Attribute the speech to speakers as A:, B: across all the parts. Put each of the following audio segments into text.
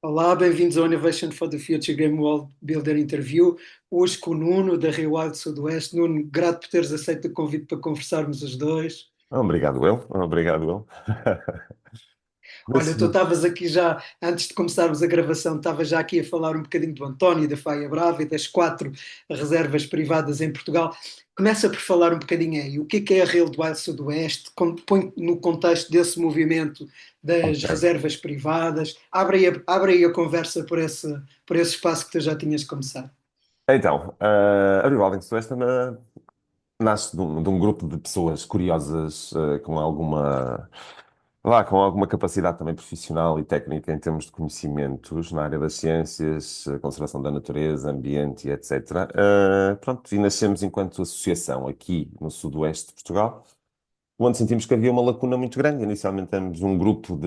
A: Olá, bem-vindos ao Innovation for the Future Game World Builder Interview. Hoje com o Nuno, da Rio Ave do Sudoeste. Nuno, grato por teres aceito o convite para conversarmos os dois.
B: Obrigado, eu. Obrigado, eu.
A: Olha, tu
B: Nesse-
A: estavas aqui já, antes de começarmos a gravação, estavas já aqui a falar um bocadinho do António, da Faia Brava e das quatro reservas privadas em Portugal. Começa por falar um bocadinho aí. O que é a Rio do Sudoeste? Põe no contexto desse movimento das
B: Ok.
A: reservas privadas. Abre aí a conversa por esse espaço que tu já tinhas começado.
B: Então, a Revolving Sudoeste nasce de um grupo de pessoas curiosas, com alguma capacidade também profissional e técnica em termos de conhecimentos na área das ciências, conservação da natureza, ambiente e etc. Pronto, e nascemos enquanto associação aqui no Sudoeste de Portugal, onde sentimos que havia uma lacuna muito grande. Inicialmente éramos um grupo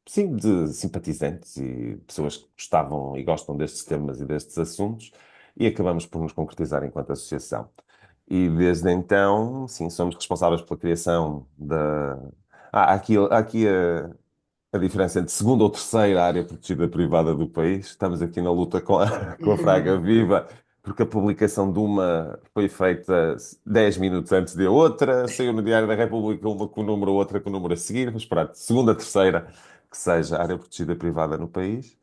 B: sim, de simpatizantes e pessoas que gostavam e gostam destes temas e destes assuntos, e acabamos por nos concretizar enquanto associação. E desde então, sim, somos responsáveis pela criação da. Há aqui a diferença entre segunda ou terceira área protegida privada do país. Estamos aqui na luta com com a Fraga Viva, porque a publicação de uma foi feita 10 minutos antes da outra, saiu no Diário da República uma com o número, outra com o número a seguir, mas pronto, segunda, terceira, que seja a área protegida privada no país.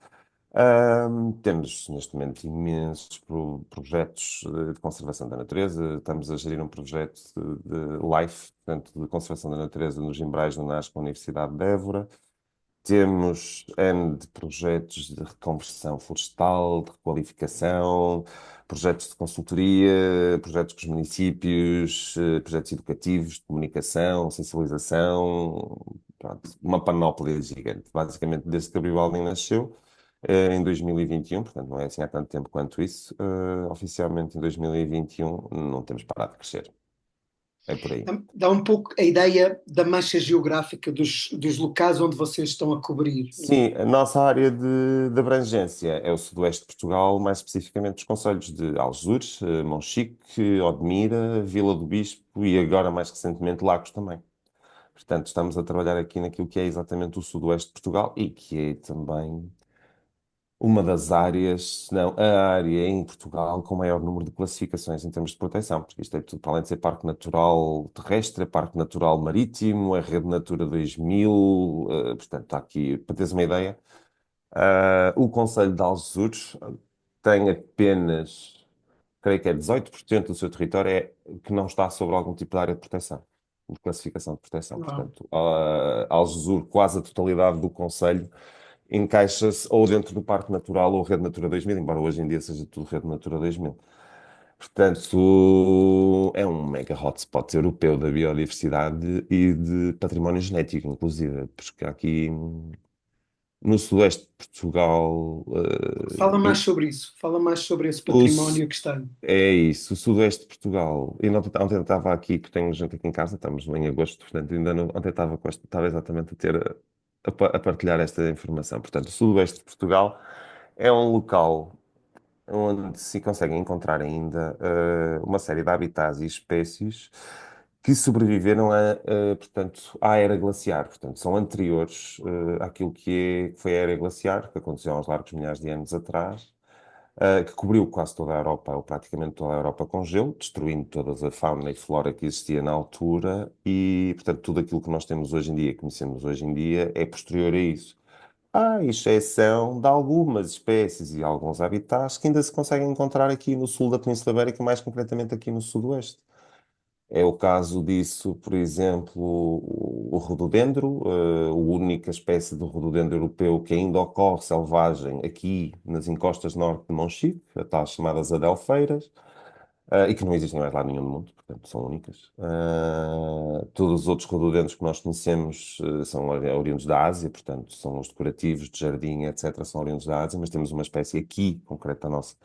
B: Temos neste momento imensos projetos de conservação da natureza. Estamos a gerir um projeto de LIFE, portanto, de conservação da natureza nos Gimbrais, no NASC, com a Universidade de Évora. Temos N de projetos de reconversão florestal, de requalificação, projetos de consultoria, projetos com os municípios, projetos educativos, de comunicação, sensibilização, pronto, uma panóplia gigante. Basicamente, desde que a Bivaldi nasceu, em 2021, portanto, não é assim há tanto tempo quanto isso, oficialmente em 2021, não temos parado de crescer. É por aí.
A: Dá um pouco a ideia da mancha geográfica dos locais onde vocês estão a cobrir.
B: Sim, a nossa área de abrangência é o sudoeste de Portugal, mais especificamente os concelhos de Algesures, Monchique, Odmira, Vila do Bispo e agora, mais recentemente, Lagos também. Portanto, estamos a trabalhar aqui naquilo que é exatamente o sudoeste de Portugal e que é também uma das áreas, se não a área em Portugal com maior número de classificações em termos de proteção, porque isto é tudo, para além de ser Parque Natural Terrestre, é Parque Natural Marítimo, é Rede Natura 2000, portanto, está aqui, para teres uma ideia, o Conselho de Algesures tem apenas, creio que é 18% do seu território que não está sobre algum tipo de área de proteção, de classificação de proteção.
A: Uau.
B: Portanto, Algesur, quase a totalidade do Conselho, encaixa-se ou dentro do Parque Natural ou Rede Natura 2000, embora hoje em dia seja tudo Rede Natura 2000. Portanto, é um mega hotspot europeu da biodiversidade e de património genético, inclusive, porque aqui no sudoeste de Portugal,
A: Fala mais sobre isso, fala mais sobre esse
B: o su-
A: património que está aí.
B: é isso, o sudoeste de Portugal. E ontem eu estava aqui, porque tenho gente aqui em casa, estamos em agosto, portanto, ainda não, ontem estava exatamente a partilhar esta informação. Portanto, o sudoeste de Portugal é um local onde se conseguem encontrar ainda uma série de habitats e espécies que sobreviveram portanto, à era glaciar. Portanto, são anteriores àquilo que foi a era glaciar, que aconteceu há uns largos milhares de anos atrás, que cobriu quase toda a Europa, ou praticamente toda a Europa com gelo, destruindo toda a fauna e flora que existia na altura, e, portanto, tudo aquilo que nós temos hoje em dia, conhecemos hoje em dia, é posterior a isso. À exceção de algumas espécies e alguns habitats que ainda se conseguem encontrar aqui no sul da Península Ibérica, mais concretamente aqui no sudoeste. É o caso disso, por exemplo, o rododendro, a única espécie de rododendro europeu que ainda ocorre selvagem aqui nas encostas norte de Monchique, as tais chamadas adelfeiras, e que não existem mais lá nenhum no mundo, portanto são únicas. Todos os outros rododendros que nós conhecemos são oriundos da Ásia, portanto são os decorativos de jardim, etc., são oriundos da Ásia, mas temos uma espécie aqui, concreta nossa,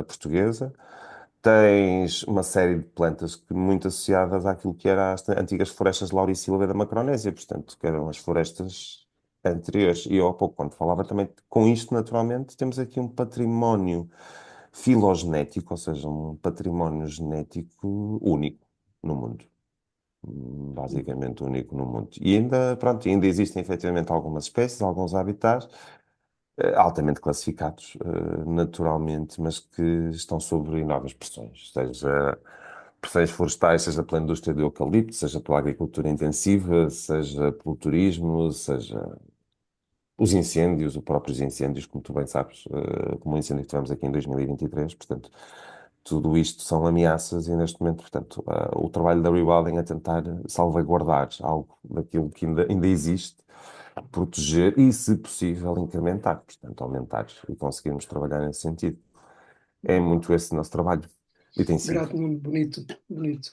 B: portuguesa. Tens uma série de plantas muito associadas àquilo que eram as antigas florestas de Laurisilva da Macronésia, portanto, que eram as florestas anteriores. E eu há pouco, quando falava também com isto, naturalmente, temos aqui um património filogenético, ou seja, um património genético único no mundo. basicamente único no mundo. E ainda, pronto, ainda existem efetivamente algumas espécies, alguns habitats, altamente classificados, naturalmente, mas que estão sob enormes pressões, seja pressões florestais, seja pela indústria do eucalipto, seja pela agricultura intensiva, seja pelo turismo, seja os incêndios, os próprios incêndios, como tu bem sabes, como o incêndio que tivemos aqui em 2023, portanto, tudo isto são ameaças e neste momento, portanto, o trabalho da Rewilding é tentar salvaguardar algo daquilo que ainda existe, proteger e, se possível, incrementar, portanto, aumentar e conseguirmos trabalhar nesse sentido. É muito esse o nosso trabalho e tem sido.
A: Grato, Nuno, bonito, bonito.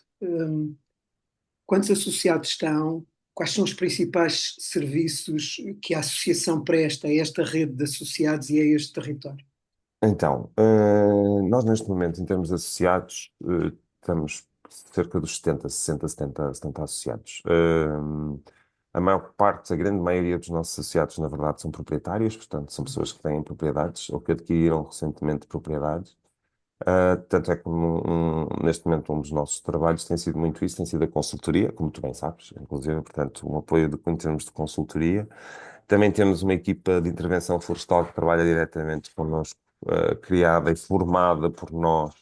A: Quantos associados estão? Quais são os principais serviços que a associação presta a esta rede de associados e a este território?
B: Então, nós neste momento, em termos de associados, estamos cerca dos 70, 60, 70, 70 associados. A maior parte, a grande maioria dos nossos associados, na verdade, são proprietários, portanto, são pessoas que têm propriedades ou que adquiriram recentemente propriedades. Tanto é que neste momento um dos nossos trabalhos tem sido muito isso, tem sido a consultoria, como tu bem sabes, inclusive, portanto, um apoio em termos de consultoria. Também temos uma equipa de intervenção florestal que trabalha diretamente connosco, criada e formada por nós,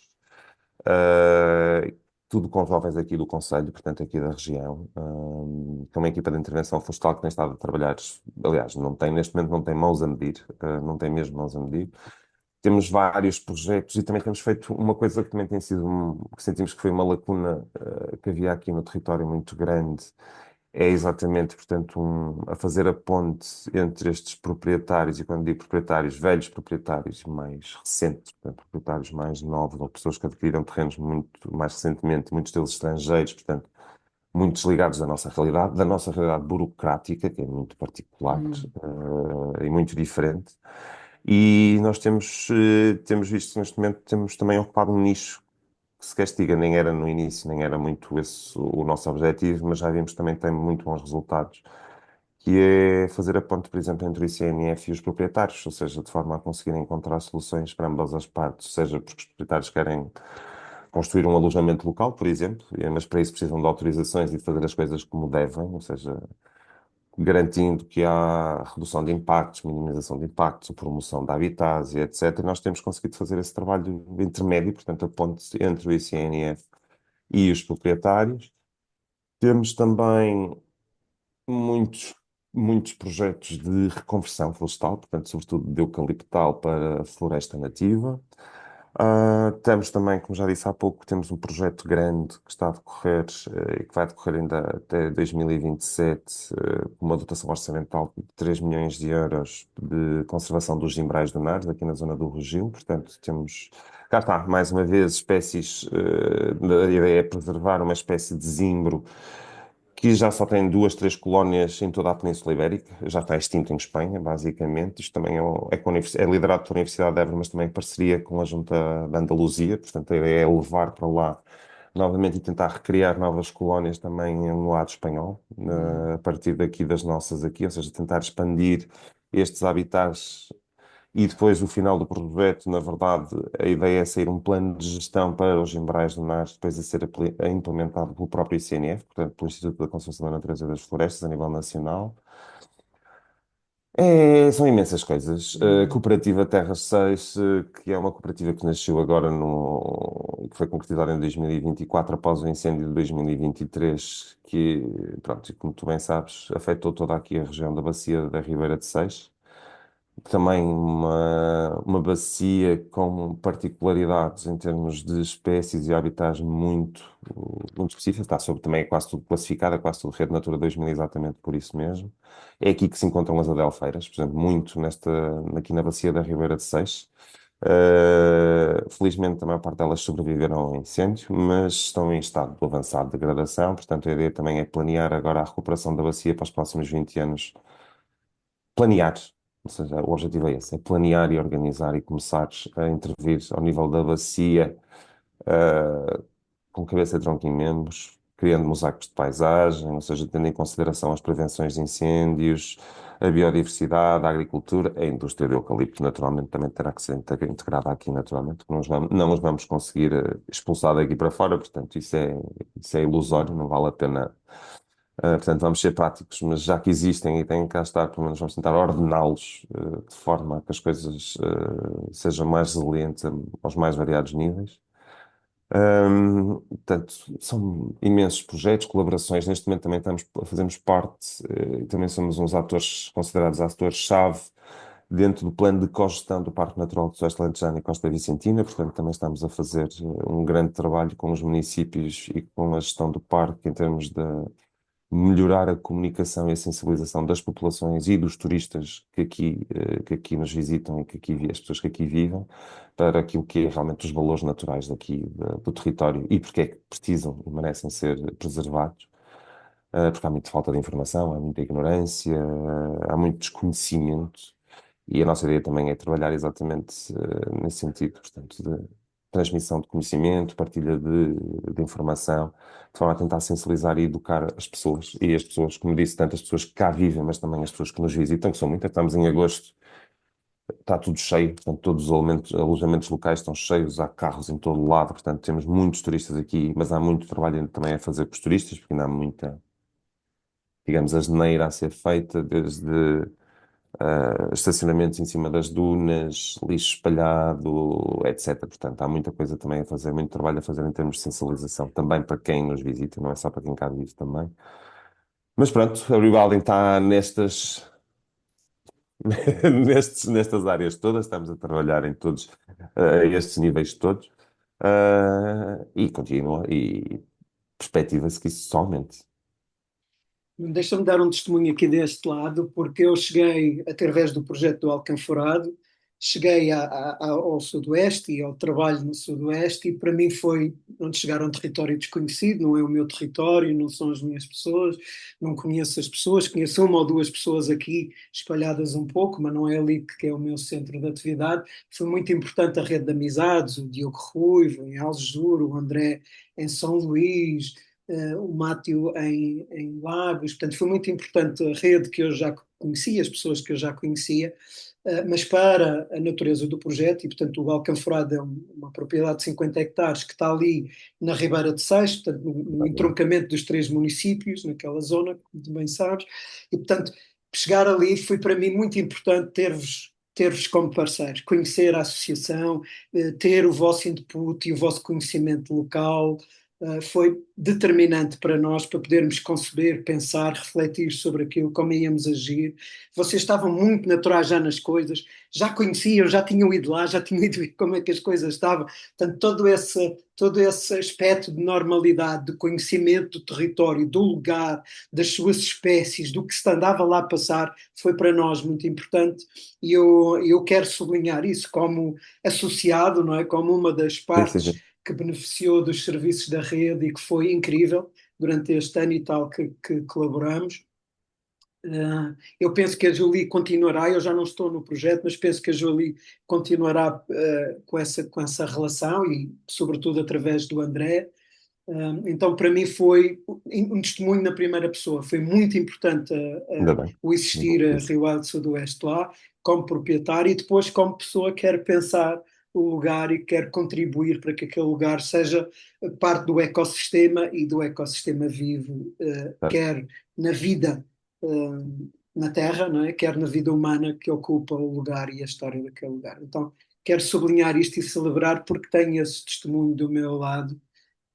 B: eh, tudo com jovens aqui do Conselho, portanto, aqui da região. Que é uma equipa de intervenção florestal que tem estado a trabalhar, aliás, não tem, neste momento não tem mãos a medir, não tem mesmo mãos a medir. Temos vários projetos e também temos feito uma coisa que também tem sido, que sentimos que foi uma lacuna, que havia aqui no território muito grande, é exatamente, portanto, a fazer a ponte entre estes proprietários, e quando digo proprietários, velhos proprietários e mais recentes, portanto, proprietários mais novos, ou pessoas que adquiriram terrenos muito mais recentemente, muitos deles estrangeiros, portanto, muito desligados da nossa realidade burocrática, que é muito particular,
A: Hum,
B: e muito diferente. E nós temos visto neste momento, temos também ocupado um nicho que se castiga, nem era no início, nem era muito esse o nosso objetivo, mas já vimos que também tem muito bons resultados, que é fazer a ponte, por exemplo, entre o ICNF e os proprietários, ou seja, de forma a conseguir encontrar soluções para ambas as partes, seja porque os proprietários querem construir um alojamento local, por exemplo, mas para isso precisam de autorizações e de fazer as coisas como devem, ou seja, garantindo que há redução de impactos, minimização de impactos, promoção de habitats e etc. Nós temos conseguido fazer esse trabalho intermédio, portanto, a ponte entre o ICNF e os proprietários. Temos também muitos, muitos projetos de reconversão florestal, portanto, sobretudo de eucaliptal para floresta nativa. Temos também, como já disse há pouco, temos um projeto grande que está a decorrer e que vai decorrer ainda até 2027, com uma dotação orçamental de 3 milhões de euros de conservação dos gimbrais dunares, aqui na zona do Rogil. Portanto, temos, cá está, mais uma vez, espécies, a ideia é preservar uma espécie de zimbro que já só tem duas, três colónias em toda a Península Ibérica, já está extinto em Espanha, basicamente. Isto também é liderado pela Universidade de Évora, mas também em parceria com a Junta da Andaluzia. Portanto, a ideia é levar para lá novamente e tentar recriar novas colónias também no lado espanhol,
A: hum,
B: a partir daqui das nossas aqui, ou seja, tentar expandir estes habitats e depois, o final do projeto, na verdade, a ideia é sair um plano de gestão para os embrais lunares, depois a ser implementado pelo próprio ICNF, portanto, pelo Instituto da Conservação da Natureza e das Florestas, a nível nacional. São imensas coisas. A
A: hum,
B: Cooperativa Terras 6, que é uma cooperativa que nasceu agora que foi concretizada em 2024, após o incêndio de 2023, que, pronto, e como tu bem sabes, afetou toda aqui a região da Bacia da Ribeira de Seix. Também uma bacia com particularidades em termos de espécies e habitats muito específicas. Está sobre, também é quase tudo classificado, é quase tudo Rede Natura 2000, exatamente por isso mesmo. É aqui que se encontram as adelfeiras, por exemplo, muito aqui na bacia da Ribeira de Seix. Felizmente, a maior parte delas sobreviveram ao incêndio, mas estão em estado avançado de degradação. Portanto, a ideia também é planear agora a recuperação da bacia para os próximos 20 anos, planear, ou seja, o objetivo é esse, é planear e organizar e começar a intervir ao nível da bacia, com cabeça, tronco e membros, criando mosaicos de paisagem, ou seja, tendo em consideração as prevenções de incêndios, a biodiversidade, a agricultura, a indústria do eucalipto, naturalmente, também terá que ser integrada aqui, naturalmente, porque não os vamos conseguir expulsar daqui para fora, portanto, isso é ilusório, não vale a pena. Portanto, vamos ser práticos, mas já que existem e têm que cá estar, pelo menos vamos tentar ordená-los, de forma a que as coisas, sejam mais resilientes aos mais variados níveis. Portanto, são imensos projetos, colaborações. Neste momento também fazemos parte, e também somos uns atores considerados atores-chave dentro do plano de cogestão do Parque Natural do Sudoeste Alentejano e Costa Vicentina. Portanto, também estamos a fazer um grande trabalho com os municípios e com a gestão do parque em termos de melhorar a comunicação e a sensibilização das populações e dos turistas que aqui nos visitam e as pessoas que aqui vivem para aquilo que é realmente os valores naturais daqui, do território e porque é que precisam e merecem ser preservados. Porque há muita falta de informação, há muita ignorância, há muito desconhecimento. E a nossa ideia também é trabalhar exatamente nesse sentido, portanto, de transmissão de conhecimento, partilha de informação, de forma a tentar sensibilizar e educar as pessoas. E as pessoas, como disse, tanto as pessoas que cá vivem, mas também as pessoas que nos visitam, que são muitas. Estamos em agosto, está tudo cheio, portanto, todos os alojamentos locais estão cheios, há carros em todo lado, portanto, temos muitos turistas aqui, mas há muito trabalho ainda também a fazer com os turistas, porque ainda há muita, digamos, asneira a ser feita, desde estacionamentos em cima das dunas, lixo espalhado, etc. Portanto, há muita coisa também a fazer, muito trabalho a fazer em termos de sensibilização, também para quem nos visita, não é só para quem cá vive também. Mas pronto, a Rewilding está nestas áreas todas, estamos a trabalhar em todos, estes níveis todos, e continua, e perspectiva-se que isso só aumente.
A: Deixa-me dar um testemunho aqui deste lado, porque eu cheguei, através do projeto do Alcanforado, cheguei ao Sudoeste e ao trabalho no Sudoeste, e para mim foi onde chegar a um território desconhecido, não é o meu território, não são as minhas pessoas, não conheço as pessoas, conheço uma ou duas pessoas aqui espalhadas um pouco, mas não é ali que é o meu centro de atividade. Foi muito importante a rede de amizades, o Diogo Ruivo em Algesur, o André em São Luís, o Mátio em Lagos, portanto foi muito importante a rede que eu já conhecia, as pessoas que eu já conhecia, mas para a natureza do projeto, e portanto o Alcanforado é uma propriedade de 50 hectares que está ali na Ribeira de Seixo, portanto no entroncamento dos três municípios, naquela zona, como tu bem sabes, e portanto chegar ali foi para mim muito importante ter-vos como parceiros, conhecer a associação, ter o vosso input e o vosso conhecimento local, foi determinante para nós, para podermos conceber, pensar, refletir sobre aquilo, como íamos agir. Vocês estavam muito naturais já nas coisas, já conheciam, já tinham ido lá, já tinham ido ver como é que as coisas estavam. Portanto, todo esse aspecto de normalidade, de conhecimento do território, do lugar, das suas espécies, do que se andava lá a passar, foi para nós muito importante. E eu quero sublinhar isso como associado, não é? Como uma das
B: Sim, sim,
A: partes
B: sim.
A: que beneficiou dos serviços da rede e que foi incrível durante este ano e tal que colaboramos. Eu penso que a Julie continuará, eu já não estou no projeto, mas penso que a Julie continuará com essa relação e, sobretudo, através do André. Então, para mim, foi um testemunho na primeira pessoa. Foi muito importante
B: Ainda bem.
A: o
B: Muito bom
A: existir a
B: isso.
A: Rio Ave Sudoeste lá, como proprietário, e depois, como pessoa, quer pensar o lugar e quer contribuir para que aquele lugar seja parte do ecossistema e do ecossistema vivo,
B: Certo.
A: quer na vida na Terra, não é? Quer na vida humana que ocupa o lugar e a história daquele lugar. Então, quero sublinhar isto e celebrar porque tenho esse testemunho do meu lado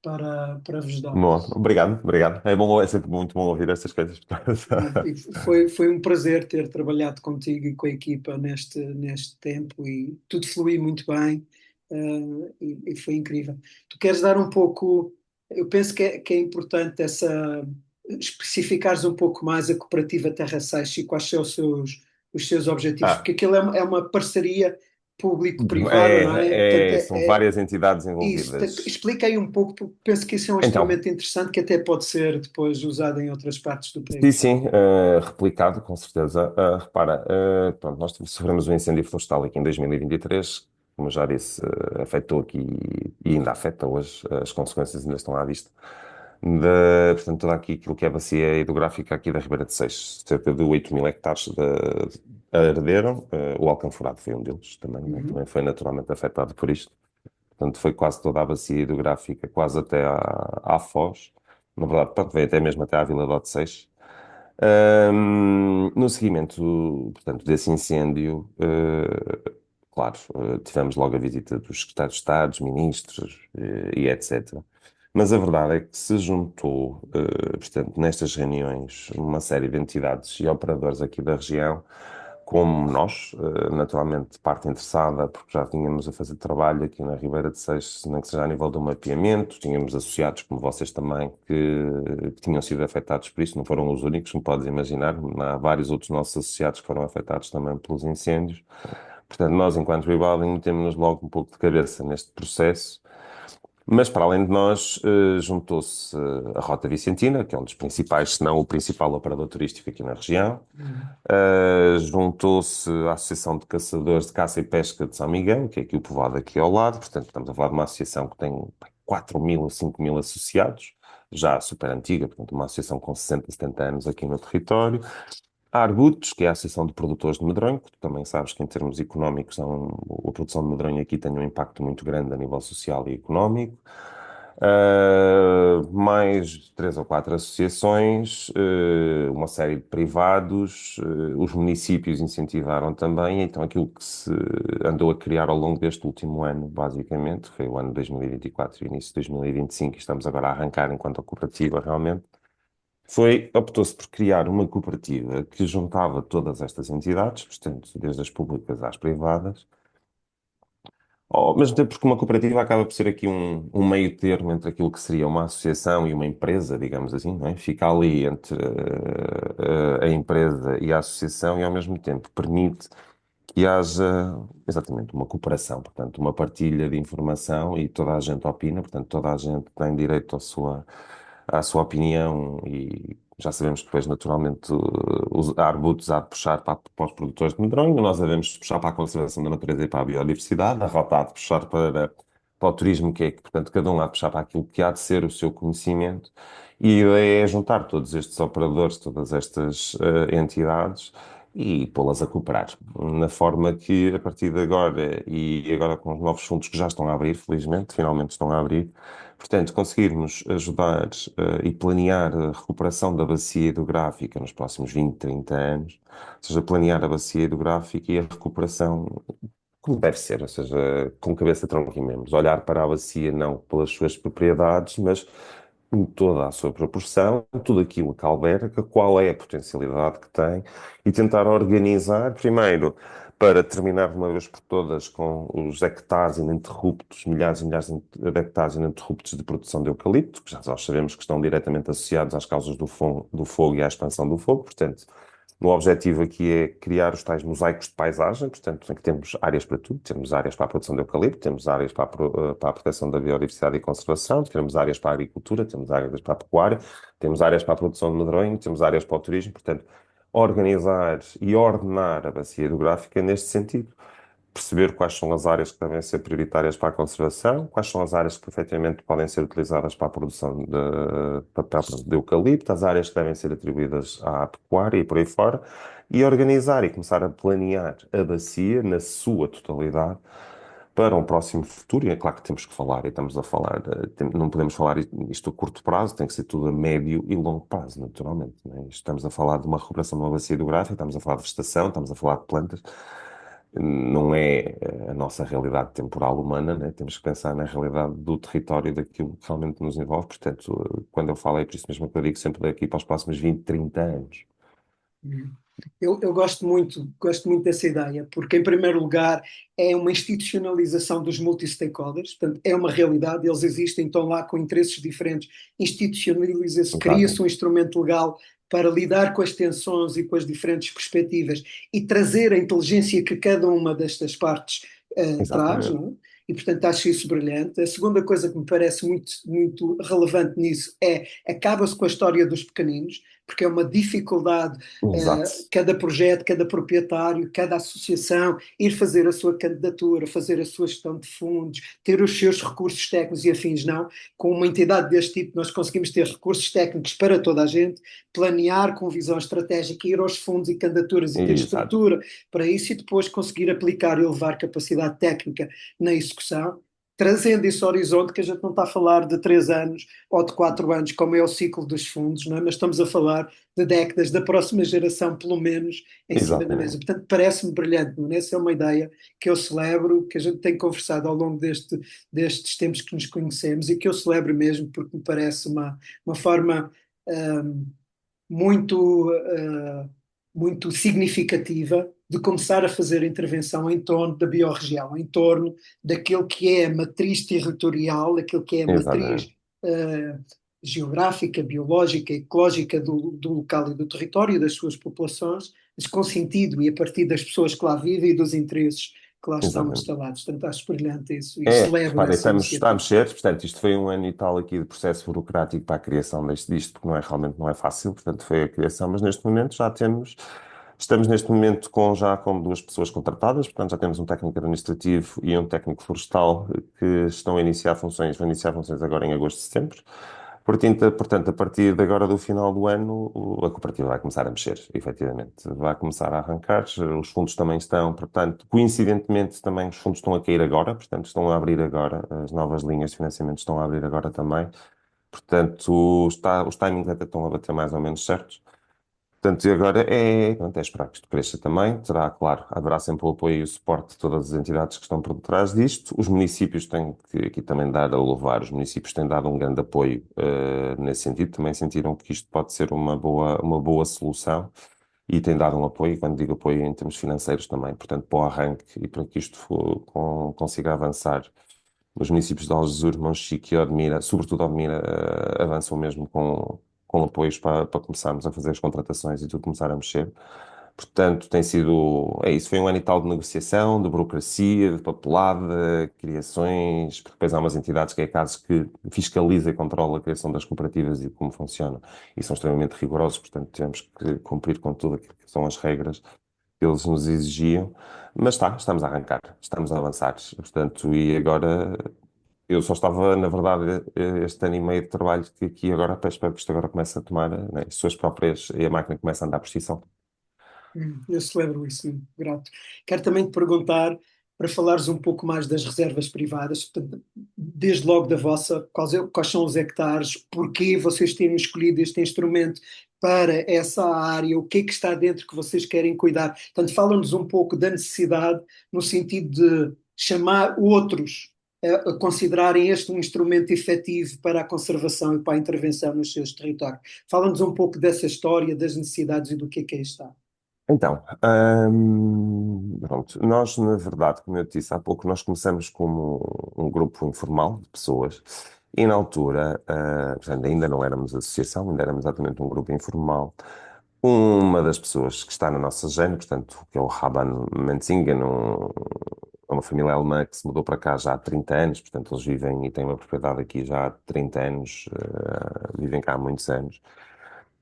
A: para vos dar.
B: Bom, obrigado, obrigado. É bom, é sempre muito bom ouvir estas coisas.
A: E foi um prazer ter trabalhado contigo e com a equipa neste tempo e tudo fluiu muito bem, e foi incrível. Tu queres dar um pouco, eu penso que é importante especificares um pouco mais a Cooperativa Terra Seixo e quais são os seus objetivos, porque
B: Ah,
A: aquilo é uma parceria público-privada, não é? Portanto,
B: são várias entidades
A: isso.
B: envolvidas.
A: Explica aí um pouco, porque penso que isso é um
B: Então,
A: instrumento interessante que até pode ser depois usado em outras partes do
B: sim,
A: país.
B: sim, replicado, com certeza. Repara, pronto, nós sofremos um incêndio florestal aqui em 2023, como já disse, afetou aqui e ainda afeta hoje, as consequências ainda estão à vista. Portanto, toda aqui aquilo que é a bacia hidrográfica aqui da Ribeira de Seixo, cerca de 8.000 hectares arderam. O Alcanforado foi um deles também, né?
A: Uhum.
B: Também foi naturalmente afetado por isto. Portanto, foi quase toda a bacia hidrográfica, quase até à Foz. Na verdade, pronto, veio até mesmo até à Vila de Odeceixe. No seguimento, portanto, desse incêndio, claro, tivemos logo a visita dos secretários de Estado, dos ministros, e etc. Mas a verdade é que se juntou, portanto, nestas reuniões, uma série de entidades e operadores aqui da região, como nós, naturalmente, parte interessada, porque já tínhamos a fazer trabalho aqui na Ribeira de Seixo, nem que seja a nível do mapeamento, tínhamos associados, como vocês também, que tinham sido afetados por isso, não foram os únicos, como podes imaginar, há vários outros nossos associados que foram afetados também pelos incêndios. Portanto, nós, enquanto Rebuilding, metemos-nos logo um pouco de cabeça neste processo, mas para além de nós, juntou-se a Rota Vicentina, que é um dos principais, se não o principal operador turístico aqui na região.
A: Uhum.
B: Juntou-se a Associação de Caçadores de Caça e Pesca de São Miguel, que é aqui o povoado aqui ao lado. Portanto, estamos a falar de uma associação que tem 4.000 ou 5.000 associados, já super antiga, portanto, uma associação com 60, 70 anos aqui no território. A Arbutos, que é a Associação de Produtores de Medronho, que tu também sabes que em termos económicos a produção de medronho aqui tem um impacto muito grande a nível social e económico. Mais três ou quatro associações, uma série de privados, os municípios incentivaram também, então aquilo que se andou a criar ao longo deste último ano, basicamente, foi o ano de 2024 e início de 2025, e estamos agora a arrancar enquanto cooperativa realmente, optou-se por criar uma cooperativa que juntava todas estas entidades, portanto, desde as públicas às privadas, ao mesmo tempo porque uma cooperativa acaba por ser aqui um meio termo entre aquilo que seria uma associação e uma empresa, digamos assim, não é? Fica ali entre a empresa e a associação e ao mesmo tempo permite que haja exatamente uma cooperação, portanto, uma partilha de informação e toda a gente opina, portanto, toda a gente tem direito à sua opinião e já sabemos que depois, naturalmente, a Arbutos há de puxar para os produtores de medronho, nós devemos puxar para a conservação da natureza e para a biodiversidade, a Rota há de puxar para o turismo, que é que, portanto, cada um há de puxar para aquilo que há de ser o seu conhecimento, e a ideia é juntar todos estes operadores, todas estas entidades, e pô-las a cooperar, na forma que, a partir de agora, e agora com os novos fundos que já estão a abrir, felizmente, finalmente estão a abrir, portanto, conseguirmos ajudar e planear a recuperação da bacia hidrográfica nos próximos 20, 30 anos, ou seja, planear a bacia hidrográfica e a recuperação como deve ser, ou seja, com cabeça, tronco e membros, olhar para a bacia não pelas suas propriedades, mas em toda a sua proporção, tudo aquilo que alberga, qual é a potencialidade que tem e tentar organizar, primeiro, para terminar de uma vez por todas com os hectares ininterruptos, milhares e milhares de hectares ininterruptos de produção de eucalipto, que já nós sabemos que estão diretamente associados às causas do fogo e à expansão do fogo, portanto, o objetivo aqui é criar os tais mosaicos de paisagem, portanto, em que temos áreas para tudo, temos áreas para a produção de eucalipto, temos áreas para a proteção da biodiversidade e conservação, temos áreas para a agricultura, temos áreas para a pecuária, temos áreas para a produção de medronho, temos áreas para o turismo, portanto, organizar e ordenar a bacia hidrográfica neste sentido. Perceber quais são as áreas que devem ser prioritárias para a conservação, quais são as áreas que efetivamente podem ser utilizadas para a produção de eucalipto, as áreas que devem ser atribuídas à pecuária e por aí fora, e organizar e começar a planear a bacia na sua totalidade para um próximo futuro. E é claro que temos que falar, e estamos a falar, não podemos falar isto a curto prazo, tem que ser tudo a médio e longo prazo, naturalmente, não é? Estamos a falar de uma recuperação de uma bacia hidrográfica, estamos a falar de vegetação, estamos a falar de plantas, não é a nossa realidade temporal humana, né? Temos que pensar na realidade do território, daquilo que realmente nos envolve. Portanto, quando eu falo é por isso mesmo que eu digo sempre daqui para os próximos 20, 30 anos.
A: Uhum. Eu gosto muito dessa ideia, porque, em primeiro lugar, é uma institucionalização dos multi-stakeholders, portanto, é uma realidade, eles existem, estão lá com interesses diferentes, institucionaliza-se, cria-se
B: Exato,
A: um instrumento legal para lidar com as tensões e com as diferentes perspectivas e trazer a inteligência que cada uma destas partes traz,
B: exatamente.
A: não é? E, portanto, acho isso brilhante. A segunda coisa que me parece muito relevante nisso é acaba-se com a história dos pequeninos. porque é uma dificuldade
B: Exato,
A: cada projeto, cada proprietário, cada associação ir fazer a sua candidatura, fazer a sua gestão de fundos, ter os seus recursos técnicos e afins, não. Com uma entidade deste tipo, nós conseguimos ter recursos técnicos para toda a gente, planear com visão estratégica, ir aos fundos e candidaturas e ter
B: exato,
A: estrutura para isso e depois conseguir aplicar e elevar capacidade técnica na execução, trazendo esse horizonte que a gente não está a falar de 3 anos ou de 4 anos, como é o ciclo dos fundos, não é? Mas estamos a falar de décadas da próxima geração, pelo menos, em cima da mesa.
B: exatamente,
A: Portanto, parece-me brilhante, não é? Essa é uma ideia que eu celebro, que a gente tem conversado ao longo destes tempos que nos conhecemos e que eu celebro mesmo porque me parece uma forma um, muito, muito significativa de começar a fazer intervenção em torno da biorregião, em torno daquilo que é a matriz territorial, daquilo que é a matriz
B: exatamente.
A: uh, geográfica, biológica, ecológica do local e do território e das suas populações, mas com sentido e a partir das pessoas que lá vivem e dos interesses que lá estão
B: Exatamente.
A: instalados. Portanto, acho brilhante isso e
B: É,
A: celebro
B: repara,
A: essa
B: está a
A: iniciativa.
B: mexer, portanto, isto foi um ano e tal aqui de processo burocrático para a criação disto, porque não é, realmente não é fácil, portanto, foi a criação, mas neste momento estamos neste momento já com duas pessoas contratadas, portanto, já temos um técnico administrativo e um técnico florestal que estão a iniciar funções, vão iniciar funções agora em agosto, setembro. Portanto, a partir de agora do final do ano, a cooperativa vai começar a mexer, efetivamente. Vai começar a arrancar, os fundos também estão, portanto, coincidentemente também os fundos estão a cair agora, portanto, estão a abrir agora, as novas linhas de financiamento estão a abrir agora também. Portanto, os timings até estão a bater mais ou menos certos. Portanto, e agora pronto, é esperar que isto cresça também. Terá, claro, haverá sempre o apoio e o suporte de todas as entidades que estão por detrás disto. Os municípios têm que aqui também dar a louvar. Os municípios têm dado um grande apoio, nesse sentido. Também sentiram que isto pode ser uma boa solução e têm dado um apoio, e quando digo apoio em termos financeiros também. Portanto, para o arranque e para que isto consiga avançar. Os municípios de Algesur, Monchique e Odmira, sobretudo Odmira, avançam mesmo com apoios para começarmos a fazer as contratações e tudo começar a mexer. Portanto, é isso, foi um ano e tal de negociação, de burocracia, de papelada, criações, porque depois há umas entidades que é casos que fiscaliza e controla a criação das cooperativas e como funciona. E são extremamente rigorosos, portanto, temos que cumprir com tudo aquilo que são as regras que eles nos exigiam. Mas estamos a arrancar, estamos a avançar. Portanto, e agora eu só estava, na verdade, este ano e meio de trabalho que aqui agora, até espero que isto agora comece a tomar, né, as suas próprias, e a máquina começa a andar por si só.
A: Eu celebro isso, grato. Quero também te perguntar, para falares um pouco mais das reservas privadas, portanto, desde logo da vossa, quais são os hectares, porquê vocês terem escolhido este instrumento para essa área, o que é que está dentro que vocês querem cuidar. Portanto, fala-nos um pouco da necessidade, no sentido de chamar outros a considerarem este um instrumento efetivo para a conservação e para a intervenção nos seus territórios. Fala-nos um pouco dessa história, das necessidades e do que é está.
B: Então, pronto, nós, na verdade, como eu te disse há pouco, nós começamos como um grupo informal de pessoas e na altura, portanto, ainda não éramos associação, ainda éramos exatamente um grupo informal. Uma das pessoas que está na nossa gene, portanto, que é o Raban Menzingen, é uma família alemã que se mudou para cá já há 30 anos, portanto, eles vivem e têm uma propriedade aqui já há 30 anos, vivem cá há muitos anos.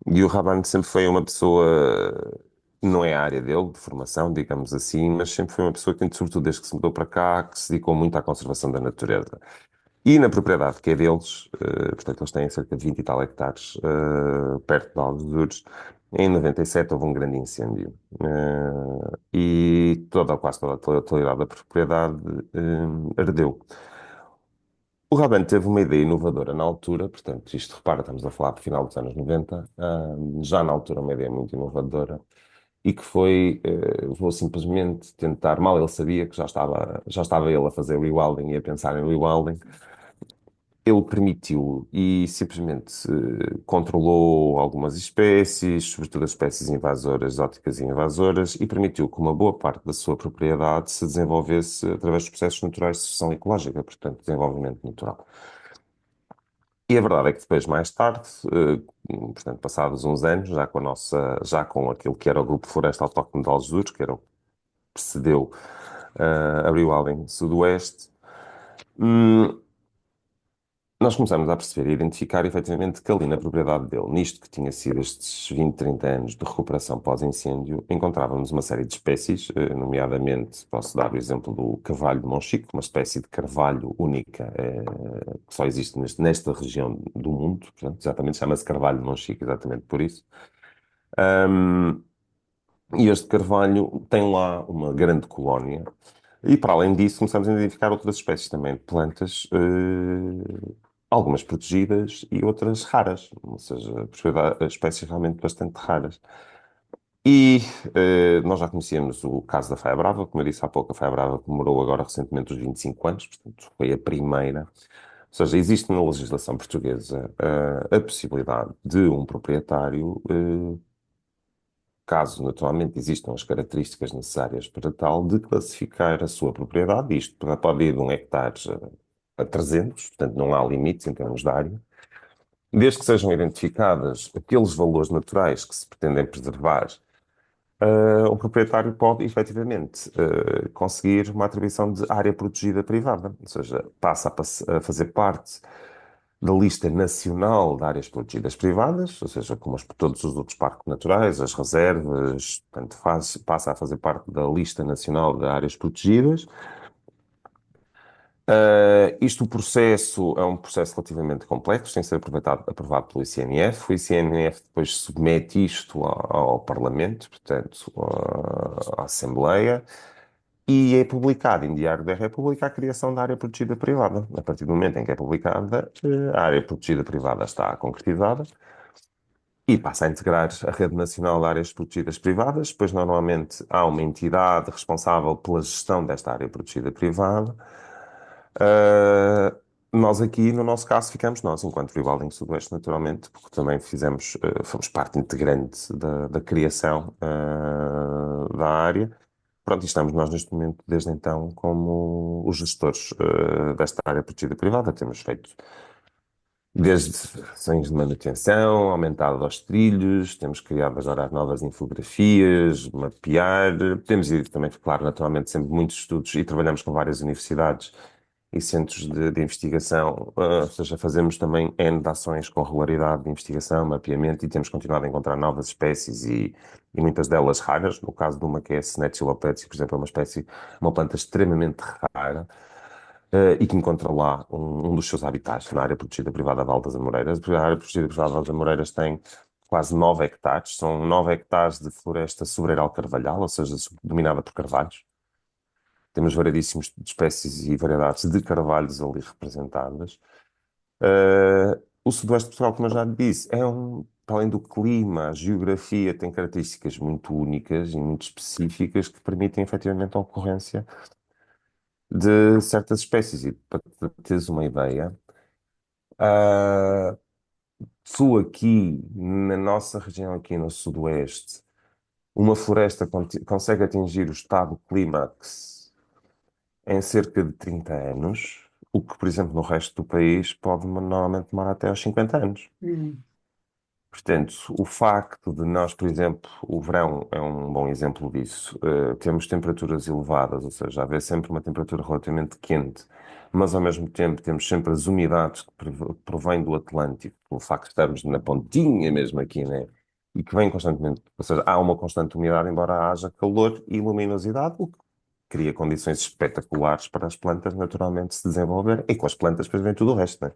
B: E o Raban sempre foi uma pessoa, não é a área dele, de formação, digamos assim, mas sempre foi uma pessoa que, sobretudo desde que se mudou para cá, que se dedicou muito à conservação da natureza. E na propriedade que é deles, portanto, eles têm cerca de 20 e tal hectares, perto de Algesures, em 97 houve um grande incêndio. E quase toda a totalidade da propriedade, ardeu. O Raban teve uma ideia inovadora na altura, portanto, isto repara, estamos a falar do final dos anos 90, já na altura uma ideia muito inovadora, e que foi, vou simplesmente tentar, mal ele sabia que já estava ele a fazer rewilding e a pensar em rewilding, ele permitiu e simplesmente controlou algumas espécies, sobretudo as espécies invasoras, exóticas e invasoras, e permitiu que uma boa parte da sua propriedade se desenvolvesse através dos processos naturais de sucessão ecológica, portanto, desenvolvimento natural. E a verdade é que depois, mais tarde, portanto, passados uns anos, já com aquilo que era o Grupo Floresta Autóctone de Algesures, que era o que precedeu a Rewilding Sudoeste, hum, nós começámos a perceber e a identificar efetivamente que ali na propriedade dele, nisto que tinha sido estes 20, 30 anos de recuperação pós-incêndio, encontrávamos uma série de espécies, nomeadamente, posso dar o exemplo do carvalho de Monchique, uma espécie de carvalho única, que só existe nesta região do mundo, portanto, exatamente chama-se carvalho de Monchique, exatamente por isso. Ahm, e este carvalho tem lá uma grande colónia. E para além disso, começamos a identificar outras espécies também de plantas, algumas protegidas e outras raras, ou seja, espécies realmente bastante raras. E nós já conhecíamos o caso da Faia Brava, como eu disse há pouco, a Faia Brava comemorou agora recentemente os 25 anos, portanto foi a primeira. Ou seja, existe na legislação portuguesa a possibilidade de um proprietário caso naturalmente existam as características necessárias para tal, de classificar a sua propriedade, isto pode ir de 1 hectare a 300, portanto não há limites em termos de área, desde que sejam identificadas aqueles valores naturais que se pretendem preservar, o proprietário pode efetivamente conseguir uma atribuição de área protegida privada, ou seja, passa a fazer parte da lista nacional de áreas protegidas privadas, ou seja, como todos os outros parques naturais, as reservas, portanto, passa a fazer parte da lista nacional de áreas protegidas. Isto, o processo é um processo relativamente complexo, tem de ser aprovado pelo ICNF. O ICNF depois submete isto ao Parlamento, portanto, à Assembleia, e é publicado em Diário da República a criação da área protegida privada. A partir do momento em que é publicada, a área protegida privada está concretizada e passa a integrar a Rede Nacional de Áreas Protegidas Privadas. Depois, normalmente, há uma entidade responsável pela gestão desta área protegida privada. Uh, Nós aqui, no nosso caso, ficamos nós, enquanto Vivaldim Sudoeste, naturalmente, porque também fomos parte integrante da criação da área. Pronto, e estamos nós neste momento, desde então, como os gestores desta área protegida privada. Temos feito desde ações de manutenção, aumentado aos trilhos, temos criado agora as novas infografias, mapear, temos ido também, claro, naturalmente, sempre muitos estudos e trabalhamos com várias universidades e centros de investigação, ou seja, fazemos também N de ações com regularidade de investigação, mapeamento e temos continuado a encontrar novas espécies e muitas delas raras. No caso de uma que é a Snetchylopetzi, por exemplo, é uma espécie, uma planta extremamente rara, e que encontra lá um dos seus habitats na área protegida privada de Altas Amoreiras. A área protegida privada de Altas Amoreiras tem quase 9 hectares, são 9 hectares de floresta sobreiral carvalhal, ou seja, dominada por carvalhos. Temos variedíssimas espécies e variedades de carvalhos ali representadas. O sudoeste de Portugal, como eu já lhe disse, para além do clima, a geografia tem características muito únicas e muito específicas que permitem efetivamente a ocorrência de certas espécies. E para teres uma ideia, ah, tu aqui, na nossa região, aqui no Sudoeste, uma floresta consegue atingir o estado clímax em cerca de 30 anos, o que, por exemplo, no resto do país pode normalmente demorar até aos 50 anos.
A: Hum,
B: Portanto, o facto de nós, por exemplo, o verão é um bom exemplo disso, temos temperaturas elevadas, ou seja, haver sempre uma temperatura relativamente quente, mas ao mesmo tempo temos sempre as umidades que provêm do Atlântico, pelo facto de estarmos na pontinha mesmo aqui, né? E que vem constantemente, ou seja, há uma constante umidade, embora haja calor e luminosidade, o que cria condições espetaculares para as plantas naturalmente se desenvolverem, e com as plantas depois vem tudo o resto, né?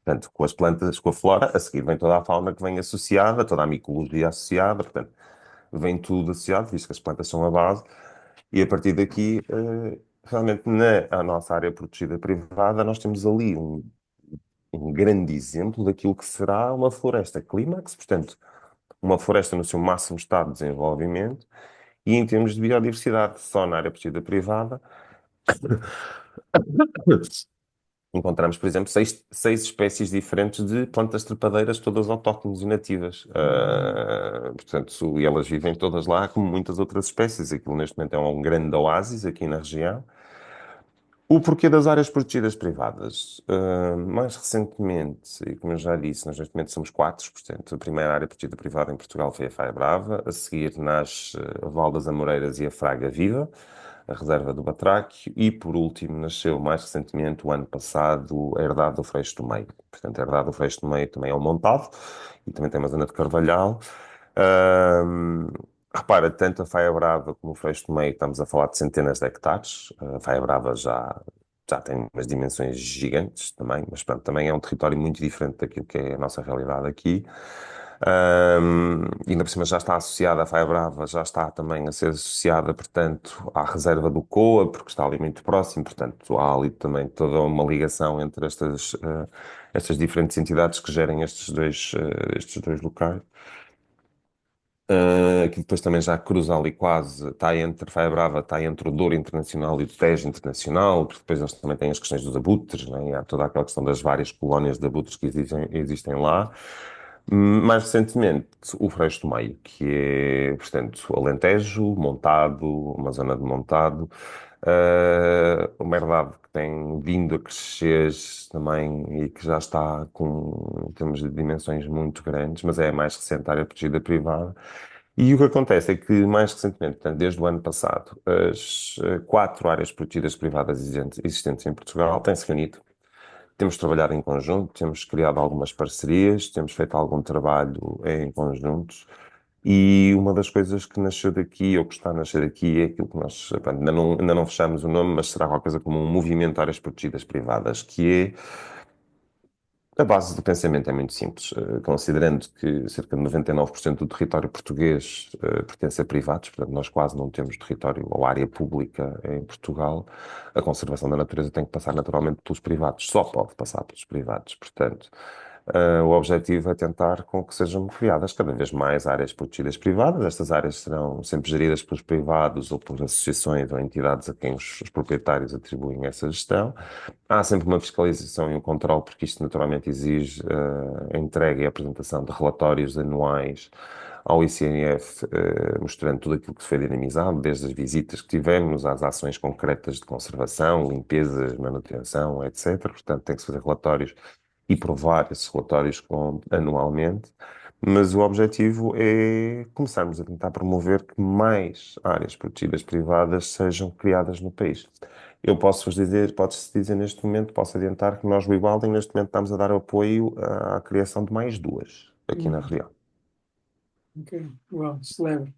B: Portanto, com as plantas, com a flora, a seguir vem toda a fauna que vem associada, toda a micologia associada, portanto, vem tudo associado, visto que as plantas são a base, e a partir daqui, realmente, na nossa área protegida privada, nós temos ali um grande exemplo daquilo que será uma floresta clímax, portanto, uma floresta no seu máximo estado de desenvolvimento, e em termos de biodiversidade, só na área protegida privada, encontramos, por exemplo, seis espécies diferentes de plantas trepadeiras, todas autóctones e nativas. Portanto, e elas vivem todas lá, como muitas outras espécies. Aquilo, neste momento, é um grande oásis aqui na região. O porquê das áreas protegidas privadas? Mais recentemente, e como eu já disse, nós neste momento somos quatro, portanto, a primeira área protegida privada em Portugal foi a Faia Brava, a seguir nasce a Val das Amoreiras e a Fraga Viva. a reserva do Batráquio e, por último, nasceu mais recentemente, o ano passado, a Herdade do Freixo do Meio. Portanto, a Herdade do Freixo do Meio também é um montado e também tem uma zona de Carvalhal. Ahm, Repara, tanto a Faia Brava como o Freixo do Meio, estamos a falar de centenas de hectares. A Faia Brava já tem umas dimensões gigantes também, mas pronto, também é um território muito diferente daquilo que é a nossa realidade aqui. E ainda por cima já está associada à Faia Brava, já está também a ser associada, portanto, à reserva do Coa, porque está ali muito próximo, portanto, há ali também toda uma ligação entre estas diferentes entidades que gerem estes dois locais. Que depois também já cruza ali quase, está entre Faia Brava, está entre o Douro Internacional e o Tejo Internacional, porque depois eles também têm as questões dos abutres, né? E há toda aquela questão das várias colónias de abutres que existem lá. Mais recentemente, o Freixo do Meio, que é, portanto, Alentejo, Montado, uma zona de Montado, uma herdade que tem vindo a crescer também e que já está com, em termos de dimensões muito grandes, mas é a mais recente área protegida privada. E o que acontece é que, mais recentemente, portanto, desde o ano passado, as quatro áreas protegidas privadas existentes em Portugal têm-se reunido. Temos trabalhado em conjunto, temos criado algumas parcerias, temos feito algum trabalho em conjunto. E uma das coisas que nasceu daqui, ou que está a nascer daqui, é aquilo que nós, pronto, ainda não fechamos o nome, mas será qualquer coisa como um movimento de áreas protegidas privadas, que é a base do pensamento é muito simples, considerando que cerca de 99% do território português pertence a privados, portanto, nós quase não temos território ou área pública em Portugal, a conservação da natureza tem que passar naturalmente pelos privados, só pode passar pelos privados. Portanto, o objetivo é tentar com que sejam criadas cada vez mais áreas protegidas privadas. Estas áreas serão sempre geridas pelos privados ou por associações ou entidades a quem os proprietários atribuem essa gestão. Há sempre uma fiscalização e um controle, porque isto naturalmente exige a entrega e a apresentação de relatórios anuais ao ICNF, mostrando tudo aquilo que se foi dinamizado, desde as visitas que tivemos, às ações concretas de conservação, limpeza, manutenção, etc. Portanto, tem que se fazer relatórios e provar esses relatórios anualmente. Mas o objetivo é começarmos a tentar promover que mais áreas protegidas privadas sejam criadas no país. Eu posso-vos dizer, pode-se dizer neste momento, posso adiantar que nós, o Igualdem, neste momento estamos a dar apoio à criação de mais duas aqui na
A: Hum,
B: região.
A: ok, well, celebro.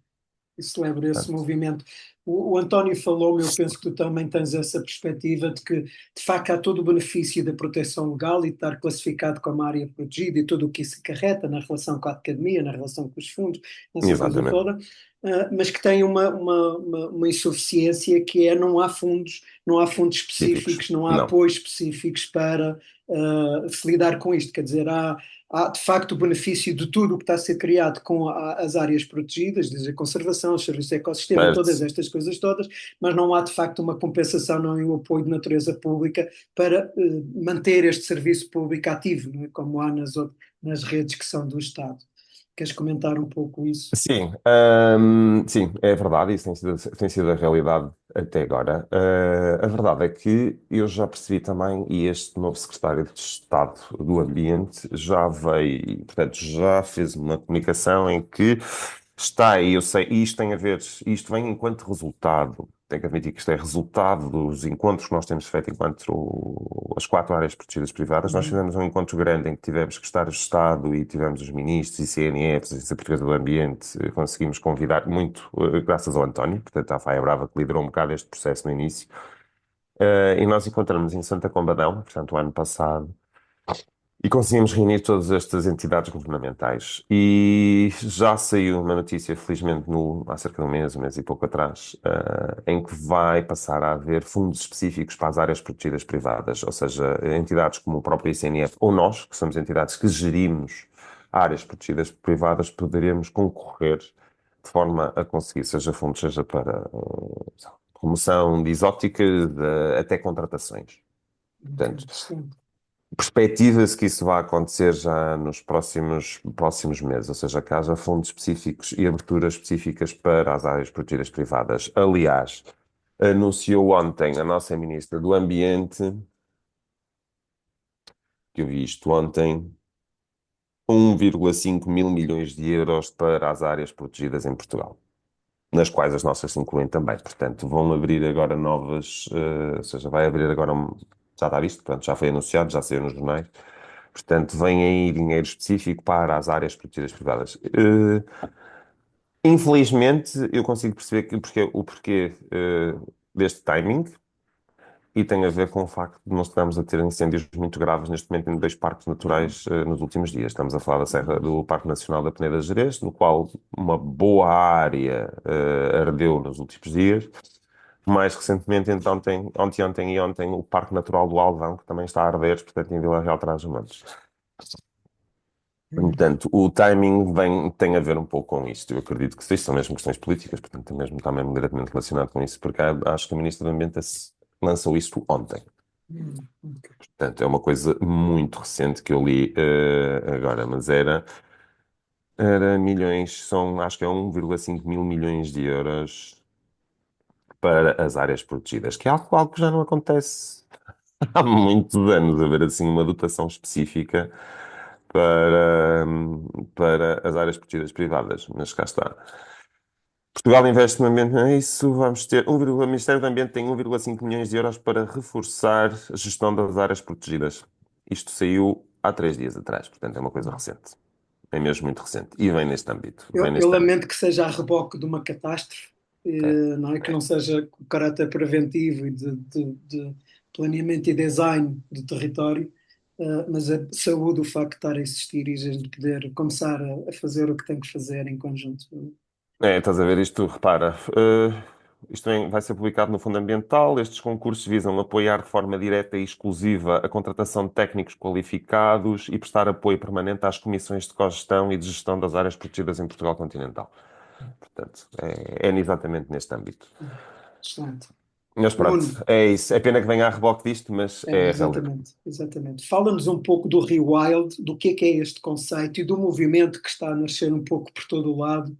A: E celebro esse
B: Portanto,
A: movimento. O António falou-me, eu penso que tu também tens essa perspectiva de que, de facto, há todo o benefício da proteção legal e de estar classificado como área protegida e tudo o que isso acarreta na relação com a academia, na relação com os fundos, essa coisa
B: exatamente.
A: toda, mas que tem uma insuficiência que é não há fundos
B: Específicos.
A: específicos, não há
B: Não.
A: apoios específicos para se lidar com isto. Quer dizer, há de facto o benefício de tudo o que está a ser criado com as áreas protegidas, desde a conservação, o serviço de ecossistema, todas
B: Certo.
A: estas coisas todas, mas não há de facto uma compensação, não é o apoio de natureza pública para manter este serviço público ativo, não é? Como há nas redes que são do Estado. Queres comentar um pouco isso?
B: Sim, sim, é verdade, isso tem sido a realidade até agora. A verdade é que eu já percebi também, e este novo secretário de Estado do Ambiente já veio, portanto, já fez uma comunicação em que está aí, eu sei, e isto tem a ver, isto vem enquanto resultado, tenho que admitir que isto é resultado dos encontros que nós temos feito enquanto as quatro áreas protegidas privadas. Nós
A: Uhum.
B: fizemos um encontro grande em que tivemos secretários de Estado e tivemos os ministros e CNFs, a Agência Portuguesa do Ambiente, conseguimos convidar muito, graças ao António, portanto, à Faia Brava, que liderou um bocado este processo no início. E nós encontramos em Santa Combadão, portanto, o ano passado, e conseguimos reunir todas estas entidades governamentais. E já saiu uma notícia, felizmente, há cerca de um mês e pouco atrás, em que vai passar a haver fundos específicos para as áreas protegidas privadas, ou seja, entidades como o próprio ICNF ou nós, que somos entidades que gerimos áreas protegidas privadas, poderemos concorrer de forma a conseguir, seja fundos, seja para promoção de exóticas, até contratações.
A: Ok,
B: Portanto,
A: excelente.
B: perspectiva-se que isso vai acontecer já nos próximos meses, ou seja, que haja fundos específicos e aberturas específicas para as áreas protegidas privadas. Aliás, anunciou ontem a nossa Ministra do Ambiente, que eu vi isto ontem, 1,5 mil milhões de euros para as áreas protegidas em Portugal. nas quais as nossas se incluem também. Portanto, vão abrir agora novas, ou seja, vai abrir agora, já está visto, portanto, já foi anunciado, já saiu nos jornais. Portanto, vem aí dinheiro específico para as áreas protegidas privadas. Infelizmente, eu consigo perceber o porquê deste timing. E tem a ver com o facto de nós estarmos a ter incêndios muito graves neste momento em dois parques naturais nos últimos dias. Estamos a falar da Serra do Parque Nacional da Peneda Gerês, no qual uma boa área ardeu nos últimos dias. Mais recentemente, então, ontem e ontem, o Parque Natural do Alvão, que também está a arder, portanto, em Vila Real de Trás-os-Montes. Portanto, o timing tem a ver um pouco com isto. Eu acredito que isto são mesmo questões políticas, portanto, está mesmo diretamente relacionado com isso, porque acho que a Ministra do Ambiente lançou isto ontem.
A: Ok.
B: Portanto, é uma coisa muito recente que eu li agora, mas era milhões, acho que é 1,5 mil milhões de euros para as áreas protegidas, que é algo que já não acontece há muitos anos, haver assim uma dotação específica para as áreas protegidas privadas, mas cá está. Portugal investe no ambiente, é isso, vamos ter, o Ministério do Ambiente tem 1,5 milhões de euros para reforçar a gestão das áreas protegidas. Isto saiu há 3 dias atrás, portanto é uma coisa recente. É mesmo muito recente. E vem neste âmbito. Vem
A: Eu
B: neste âmbito.
A: lamento que seja a reboque de uma catástrofe,
B: É,
A: não é? Que
B: é.
A: não seja com caráter preventivo e de planeamento e design do território, mas a saúde, o facto de estar a existir e a gente poder começar a fazer o que tem que fazer em conjunto.
B: Estás a ver isto, repara, isto vai ser publicado no Fundo Ambiental. Estes concursos visam apoiar de forma direta e exclusiva a contratação de técnicos qualificados e prestar apoio permanente às comissões de cogestão e de gestão das áreas protegidas em Portugal continental. Portanto, é exatamente neste âmbito.
A: Excelente.
B: Mas pronto,
A: Nuno,
B: é isso. É pena que venha a reboque disto, mas é a realidade.
A: exatamente, exatamente. Fala-nos um pouco do Rewild, do que é este conceito e do movimento que está a nascer um pouco por todo o lado,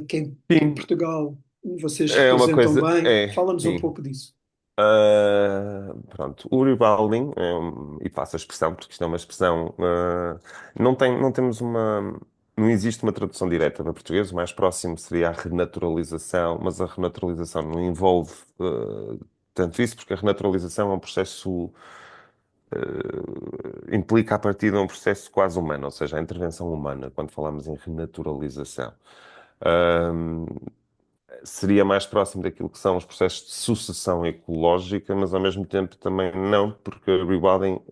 A: que em
B: Sim,
A: Portugal vocês
B: é uma
A: representam
B: coisa.
A: bem.
B: É,
A: Fala-nos um
B: sim.
A: pouco disso.
B: Pronto, o rewilding, e passo a expressão, porque isto é uma expressão, não temos não existe uma tradução direta para português, o mais próximo seria a renaturalização, mas a renaturalização não envolve, tanto isso, porque a renaturalização é um processo, implica a partir de um processo quase humano, ou seja, a intervenção humana, quando falamos em renaturalização. Seria mais próximo daquilo que são os processos de sucessão ecológica, mas ao mesmo tempo também não, porque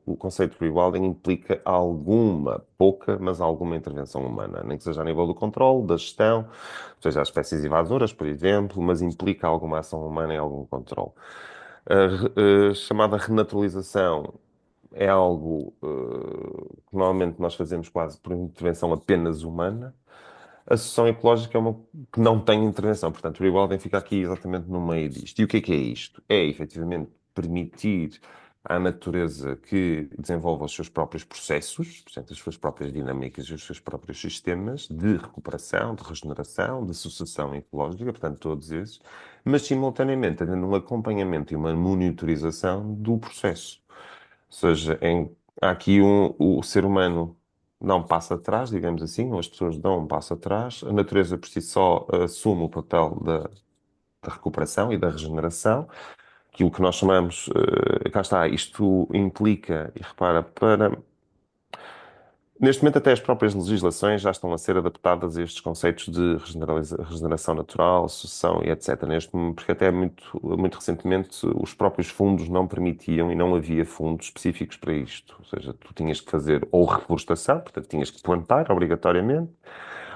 B: o conceito de rewilding implica alguma, pouca, mas alguma intervenção humana, nem que seja a nível do controle, da gestão, seja as espécies invasoras, por exemplo, mas implica alguma ação humana e algum controle. A chamada renaturalização é algo que normalmente nós fazemos quase por intervenção apenas humana. A sucessão ecológica é uma que não tem intervenção, portanto, o rewilding fica aqui exatamente no meio disto. E o que é isto? É efetivamente permitir à natureza que desenvolva os seus próprios processos, portanto, as suas próprias dinâmicas e os seus próprios sistemas de recuperação, de regeneração, de sucessão ecológica, portanto, todos esses, mas simultaneamente havendo um acompanhamento e uma monitorização do processo. Ou seja, há aqui o ser humano dá um passo atrás, digamos assim, ou as pessoas dão um passo atrás, a natureza por si só assume o papel da recuperação e da regeneração, aquilo que nós chamamos, cá está, isto implica, e repara, neste momento, até as próprias legislações já estão a ser adaptadas a estes conceitos de regeneração natural, sucessão e etc. Porque até muito recentemente os próprios fundos não permitiam e não havia fundos específicos para isto. Ou seja, tu tinhas que fazer ou reforestação, portanto, tinhas que plantar obrigatoriamente,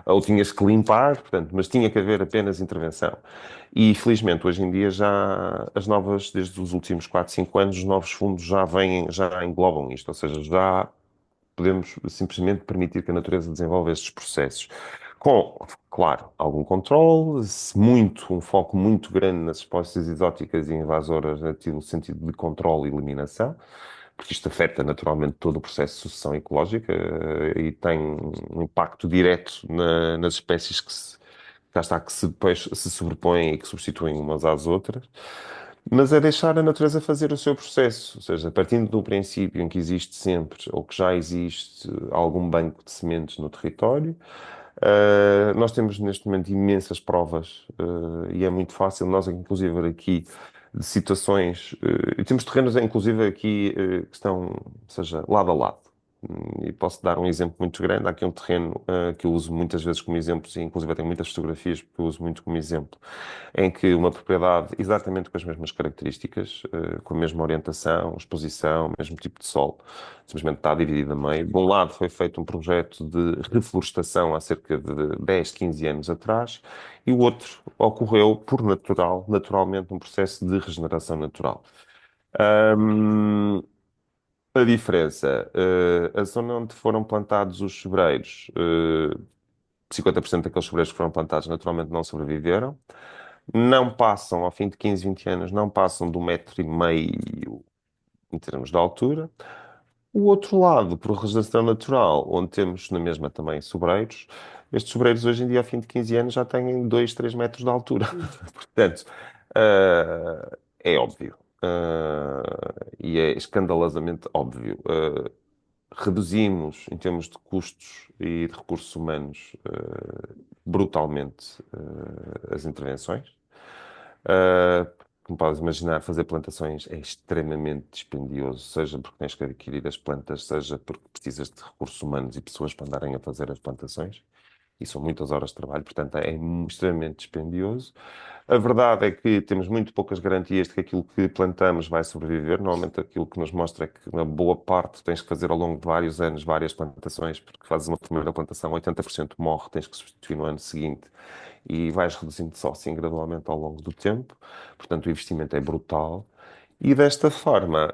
B: ou tinhas que limpar, portanto, mas tinha que haver apenas intervenção. E felizmente hoje em dia desde os últimos 4 5 anos, os novos fundos já englobam isto, ou seja, já podemos simplesmente permitir que a natureza desenvolva estes processos. Com, claro, algum controle, um foco muito grande nas espécies exóticas e invasoras, no sentido de controle e eliminação, porque isto afeta naturalmente todo o processo de sucessão ecológica e tem um impacto direto nas espécies cá está, que depois se sobrepõem e que substituem umas às outras. Mas é deixar a natureza fazer o seu processo, ou seja, partindo do princípio em que existe sempre, ou que já existe algum banco de sementes no território, Nós temos neste momento imensas provas, e é muito fácil. Nós, inclusive, aqui de situações, e temos terrenos, inclusive, aqui que estão, ou seja, lado a lado. E posso dar um exemplo muito grande. Há aqui um terreno que eu uso muitas vezes como exemplo, e inclusive eu tenho muitas fotografias porque eu uso muito como exemplo, em que uma propriedade exatamente com as mesmas características, com a mesma orientação, exposição, mesmo tipo de solo, simplesmente está dividida a meio. De um lado foi feito um projeto de reflorestação há cerca de 10, 15 anos atrás, e o outro ocorreu por naturalmente, um processo de regeneração natural. Ahm, a diferença, a zona onde foram plantados os sobreiros, 50% daqueles sobreiros que foram plantados naturalmente não sobreviveram, não passam, ao fim de 15, 20 anos, não passam de 1,5 m em termos de altura. O outro lado, por regeneração natural, onde temos na mesma também sobreiros, estes sobreiros hoje em dia, ao fim de 15 anos, já têm 2, 3 metros de altura. Portanto, é óbvio, e é escandalosamente óbvio. Reduzimos, em termos de custos e de recursos humanos, brutalmente, as intervenções. Como podes imaginar, fazer plantações é extremamente dispendioso, seja porque tens que adquirir as plantas, seja porque precisas de recursos humanos e pessoas para andarem a fazer as plantações. E são muitas horas de trabalho, portanto é extremamente dispendioso. A verdade é que temos muito poucas garantias de que aquilo que plantamos vai sobreviver. Normalmente aquilo que nos mostra é que uma boa parte tens que fazer ao longo de vários anos, várias plantações, porque fazes uma primeira plantação, 80% morre, tens que substituir no ano seguinte e vais reduzindo só assim gradualmente ao longo do tempo. Portanto, o investimento é brutal. E desta forma,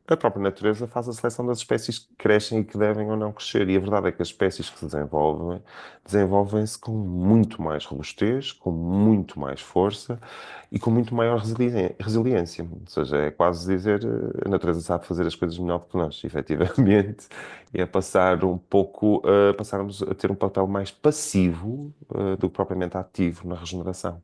B: a própria natureza faz a seleção das espécies que crescem e que devem ou não crescer. E a verdade é que as espécies que se desenvolvem, desenvolvem-se com muito mais robustez, com muito mais força e com muito maior resiliência. Ou seja, é quase dizer, a natureza sabe fazer as coisas melhor do que nós, efetivamente. E é passar um pouco, passarmos a ter um papel mais passivo, do que propriamente ativo na regeneração.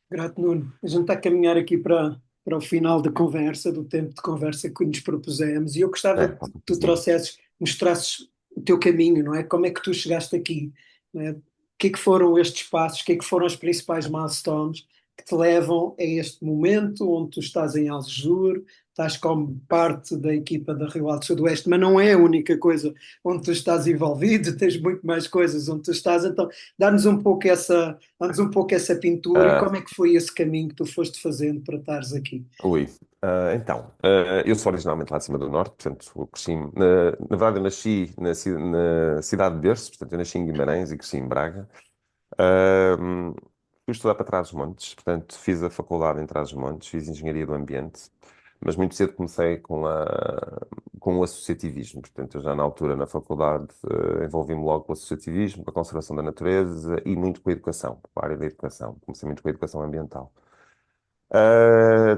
A: Grato, Nuno. A gente está a caminhar aqui para o final da conversa, do tempo de conversa que nos propusemos, e eu gostava
B: É,
A: que
B: falta
A: tu
B: 15 minutos.
A: trouxesses, mostrasses o teu caminho, não é? Como é que tu chegaste aqui, não é? O que é que foram estes passos, o que é que foram as principais milestones que te levam a este momento onde tu estás em Algesur, estás como parte da equipa da Rio Alto Sudoeste, mas não é a única coisa onde tu estás envolvido, tens muito mais coisas onde tu estás, então dá-nos um pouco essa pintura e
B: Ah,
A: como é que foi esse caminho que tu foste fazendo para estares aqui.
B: Ui, então, eu sou originalmente lá de cima do Norte, portanto, eu cresci, na verdade, eu nasci na cidade de berço, portanto, eu nasci em Guimarães e cresci em Braga. Fui estudar para Trás-os-Montes, portanto, fiz a faculdade em Trás-os-Montes, fiz Engenharia do Ambiente, mas muito cedo comecei com o associativismo, portanto, eu já na altura, na faculdade, envolvi-me logo com o associativismo, com a conservação da natureza e muito com a educação, com a área da educação. Comecei muito com a educação ambiental.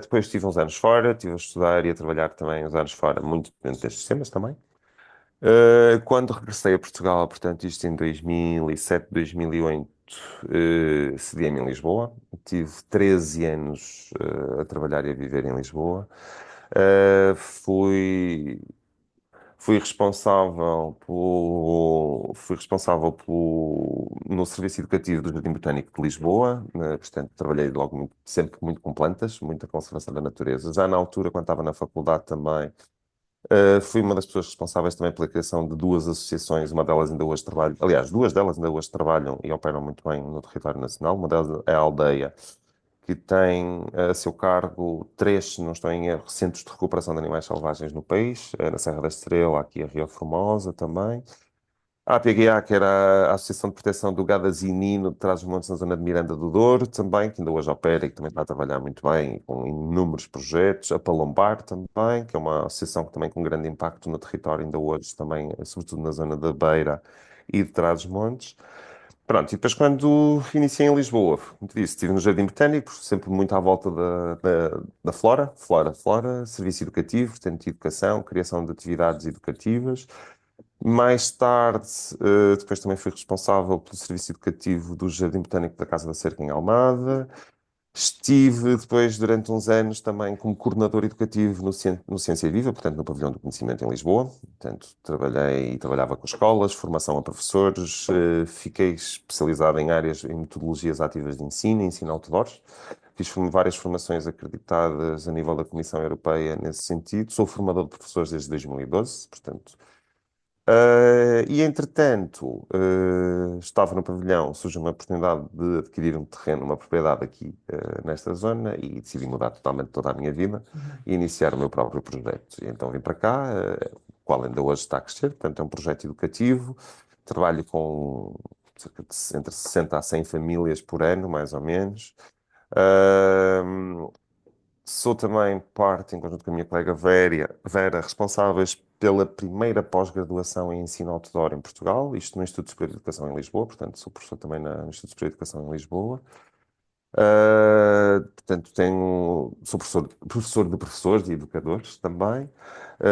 B: Depois estive uns anos fora, estive a estudar e a trabalhar também uns anos fora, muito dentro destes temas também. Quando regressei a Portugal, portanto, isto em 2007, 2008, sedi-me em Lisboa. Tive 13 anos, a trabalhar e a viver em Lisboa. Fui no Serviço Educativo do Jardim Botânico de Lisboa, portanto, trabalhei logo sempre muito com plantas, muita conservação da natureza. Já na altura, quando estava na faculdade também, fui uma das pessoas responsáveis também pela criação de duas associações, uma delas ainda hoje trabalha, aliás, duas delas ainda hoje trabalham e operam muito bem no território nacional. Uma delas é a Aldeia, que tem a seu cargo três, se não estou em erro, centros de recuperação de animais selvagens no país, na Serra da Estrela, aqui a Rio Formosa também. A APGA, que era a Associação de Proteção do Gado Asinino de Trás-os-Montes, na zona de Miranda do Douro, também, que ainda hoje opera e que também está a trabalhar muito bem, com inúmeros projetos. A Palombar também, que é uma associação que também com grande impacto no território, ainda hoje também, sobretudo na zona da Beira e de Trás-os-Montes. Pronto, e depois quando iniciei em Lisboa, como te disse, estive no Jardim Botânico, sempre muito à volta da flora, serviço educativo, portanto, educação, criação de atividades educativas. Mais tarde, depois também fui responsável pelo serviço educativo do Jardim Botânico da Casa da Cerca em Almada. Estive depois, durante uns anos, também como coordenador educativo no Ciência Viva, portanto, no Pavilhão do Conhecimento em Lisboa. Portanto, trabalhei e trabalhava com escolas, formação a professores, fiquei especializado em áreas, em metodologias ativas de ensino, ensino outdoors. Fiz várias formações acreditadas a nível da Comissão Europeia nesse sentido. Sou formador de professores desde 2012, portanto, e entretanto, estava no pavilhão, surgiu uma oportunidade de adquirir um terreno, uma propriedade aqui, nesta zona e decidi mudar totalmente toda a minha vida e iniciar o meu próprio projeto. E então vim para cá, o qual ainda hoje está a crescer, portanto é um projeto educativo, trabalho com cerca de entre 60 a 100 famílias por ano, mais ou menos. Sou também parte, em conjunto com a minha colega Vera, responsáveis pela primeira pós-graduação em ensino outdoor em Portugal, isto no Instituto Superior de Educação em Lisboa, portanto sou professor também no Instituto Superior de Educação em Lisboa. Portanto, sou professor de professores e educadores também.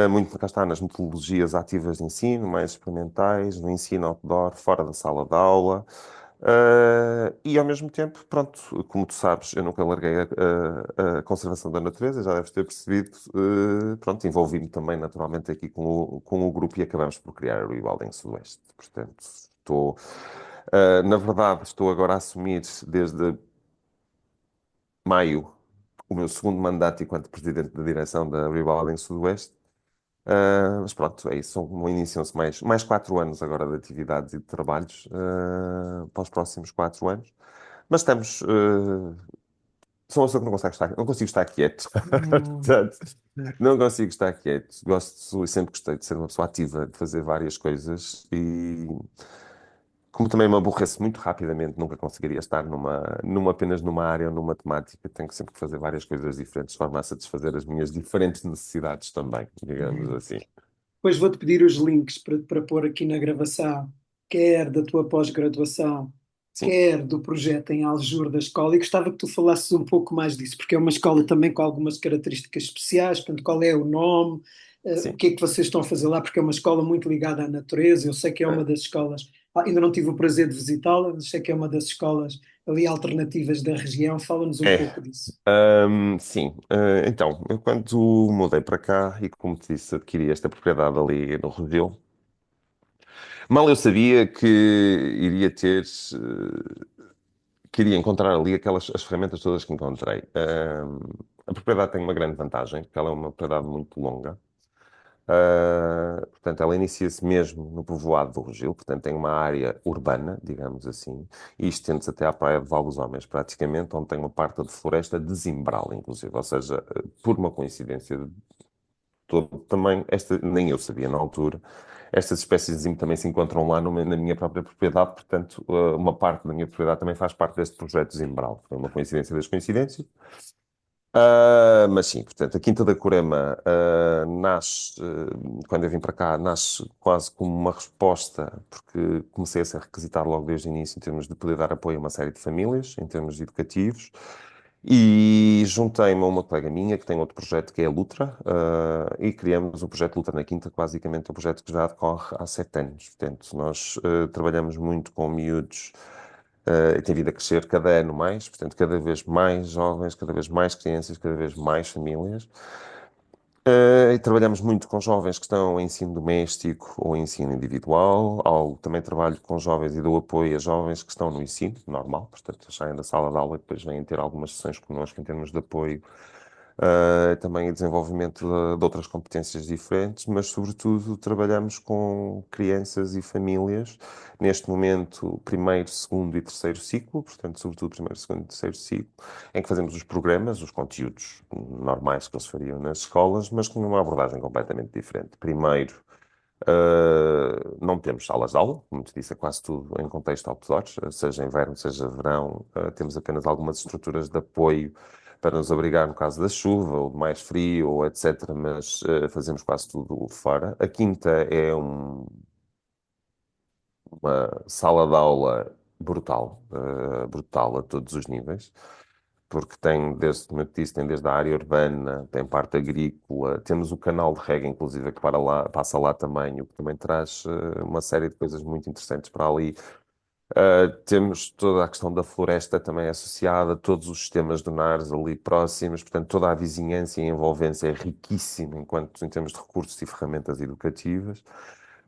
B: Muito cá está nas metodologias ativas de ensino, mais experimentais, no ensino outdoor, fora da sala de aula. E ao mesmo tempo, pronto, como tu sabes, eu nunca larguei a conservação da natureza, já deves ter percebido, pronto, envolvi-me também naturalmente aqui com o grupo e acabamos por criar o Rewilding Sudoeste. Portanto, na verdade, estou agora a assumir desde maio o meu segundo mandato enquanto presidente da direção da Rewilding Sudoeste. Mas pronto, é isso. Iniciam-se mais 4 anos agora de atividades e de trabalhos para os próximos 4 anos. Mas estamos. Sou uma pessoa que não consigo estar quieto.
A: Hum.
B: Portanto, não consigo estar quieto. Gosto e sempre gostei de ser uma pessoa ativa, de fazer várias coisas e como também me aborreço muito rapidamente, nunca conseguiria estar apenas numa área ou numa temática, tenho sempre que fazer várias coisas diferentes, de forma a satisfazer as minhas diferentes necessidades também, digamos
A: Uhum.
B: assim.
A: Depois vou-te pedir os links para pôr aqui na gravação, quer da tua pós-graduação,
B: Sim,
A: quer do projeto em Aljur da escola, e gostava que tu falasses um pouco mais disso, porque é uma escola também com algumas características especiais, portanto, qual é o nome, o
B: sim.
A: que é que vocês estão a fazer lá, porque é uma escola muito ligada à natureza, eu sei que é uma
B: Ah,
A: das escolas, ainda não tive o prazer de visitá-la, mas sei que é uma das escolas ali alternativas da região, fala-nos um
B: É,
A: pouco disso.
B: sim. Então, eu quando mudei para cá e, como te disse, adquiri esta propriedade ali no Redil, mal eu sabia que iria ter, queria encontrar ali as ferramentas todas que encontrei. A propriedade tem uma grande vantagem, que ela é uma propriedade muito longa. Portanto, ela inicia-se mesmo no povoado do Rogil, portanto, tem uma área urbana, digamos assim, e estende-se até à Praia de Val dos Homens, praticamente, onde tem uma parte de floresta de zimbral, inclusive. Ou seja, por uma coincidência de todo também, esta, nem eu sabia na altura, estas espécies de zimbro também se encontram lá na minha própria propriedade, portanto, uma parte da minha propriedade também faz parte deste projeto de zimbral. Foi uma coincidência das coincidências. Mas sim, portanto, a Quinta da Corema nasce, quando eu vim para cá, nasce quase como uma resposta, porque comecei a ser requisitado logo desde o início em termos de poder dar apoio a uma série de famílias, em termos educativos, e juntei-me a uma colega minha que tem outro projeto que é a Lutra, e criamos o projeto Lutra na Quinta, que basicamente é um projeto que já decorre há 7 anos. Portanto, nós trabalhamos muito com miúdos e tem vindo a crescer cada ano mais, portanto, cada vez mais jovens, cada vez mais crianças, cada vez mais famílias. E trabalhamos muito com jovens que estão em ensino doméstico ou em ensino individual. Também trabalho com jovens e dou apoio a jovens que estão no ensino normal, portanto, saem da sala de aula e depois vêm ter algumas sessões connosco em termos de apoio também o desenvolvimento de outras competências diferentes, mas sobretudo trabalhamos com crianças e famílias, neste momento, primeiro, segundo e terceiro ciclo, portanto, sobretudo primeiro, segundo e terceiro ciclo, em que fazemos os programas, os conteúdos normais que eles fariam nas escolas, mas com uma abordagem completamente diferente. Primeiro, não temos salas de aula, como te disse, é quase tudo em contexto outdoor, seja inverno, seja verão. Temos apenas algumas estruturas de apoio para nos abrigar no caso da chuva ou de mais frio, ou etc. Mas fazemos quase tudo fora. A quinta é uma sala de aula brutal, brutal a todos os níveis. Porque tem, desde, como eu te disse, tem desde a área urbana, tem parte agrícola, temos o canal de rega, inclusive, passa lá também, o que também traz uma série de coisas muito interessantes para ali. Temos toda a questão da floresta também associada, todos os sistemas dunares ali próximos, portanto, toda a vizinhança e envolvência é riquíssima em termos de recursos e ferramentas educativas.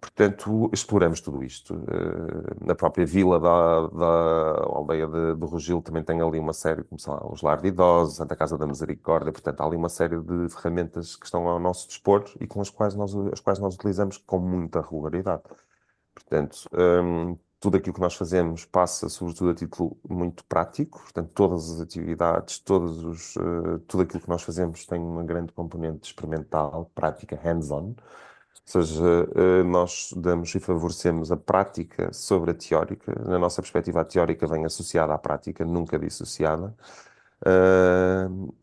B: Portanto, exploramos tudo isto. Na própria vila da aldeia do Rogil também tem ali uma série, como sei lá, os lar de idosos, Santa Casa da Misericórdia, portanto, há ali uma série de ferramentas que estão ao nosso dispor e com as quais nós utilizamos com muita regularidade. Portanto, tudo aquilo que nós fazemos passa, sobretudo, a título muito prático. Portanto, todas as atividades, tudo aquilo que nós fazemos tem uma grande componente experimental, prática, hands-on. Ou seja, nós damos e favorecemos a prática sobre a teórica. Na nossa perspectiva, a teórica vem associada à prática, nunca dissociada.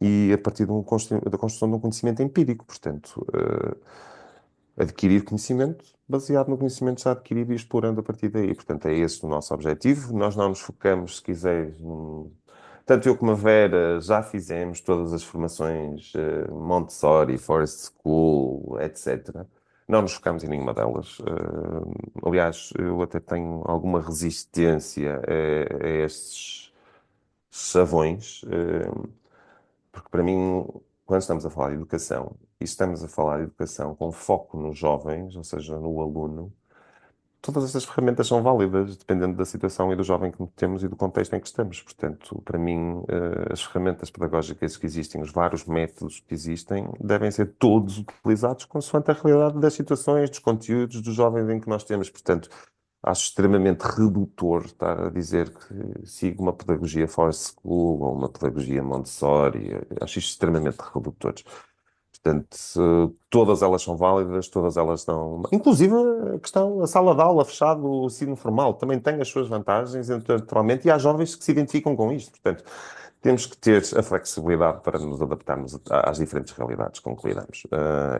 B: E a partir da construção de um conhecimento empírico. Portanto, adquirir conhecimento baseado no conhecimento já adquirido e explorando a partir daí. Portanto, é esse o nosso objetivo. Nós não nos focamos, se quiseres, tanto eu como a Vera já fizemos todas as formações Montessori, Forest School, etc. Não nos focamos em nenhuma delas. Aliás, eu até tenho alguma resistência a estes chavões, porque para mim, quando estamos a falar de educação, e estamos a falar de educação com foco nos jovens, ou seja, no aluno, todas estas ferramentas são válidas, dependendo da situação e do jovem que temos e do contexto em que estamos. Portanto, para mim, as ferramentas pedagógicas que existem, os vários métodos que existem, devem ser todos utilizados consoante a realidade das situações, dos conteúdos, dos jovens em que nós temos. Portanto, acho extremamente redutor estar a dizer que sigo uma pedagogia Forest School ou uma pedagogia Montessori. Acho isto extremamente redutor. Portanto, todas elas são válidas, todas elas dão. Inclusive a questão, a sala de aula fechada, o ensino formal, também tem as suas vantagens, naturalmente, e há jovens que se identificam com isto. Portanto, temos que ter a flexibilidade para nos adaptarmos às diferentes realidades com que lidamos.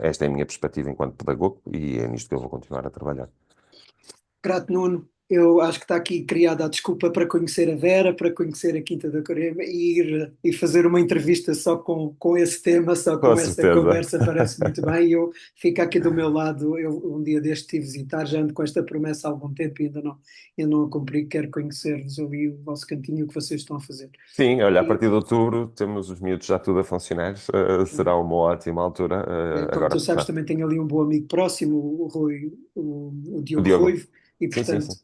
B: Esta é a minha perspectiva enquanto pedagogo e é nisto que eu vou continuar a trabalhar.
A: Grato, Nuno. Eu acho que está aqui criada a desculpa para conhecer a Vera, para conhecer a Quinta da Corema e ir e fazer uma entrevista só com esse tema, só
B: Com
A: com essa
B: certeza.
A: conversa, parece muito bem. E eu fico aqui do meu lado. Eu um dia deste tive visitar, já ando com esta promessa há algum tempo e ainda não a cumpri. Quero conhecer-vos ali o vosso cantinho e o que vocês estão a fazer.
B: Sim, olha, a
A: E,
B: partir de outubro temos os miúdos já tudo a funcionar, será uma ótima altura.
A: como tu
B: Agora,
A: sabes,
B: pronto,
A: também tenho ali um bom amigo próximo, o Rui, o
B: o
A: Diogo
B: Diogo.
A: Ruivo, e
B: Sim, sim,
A: portanto
B: sim.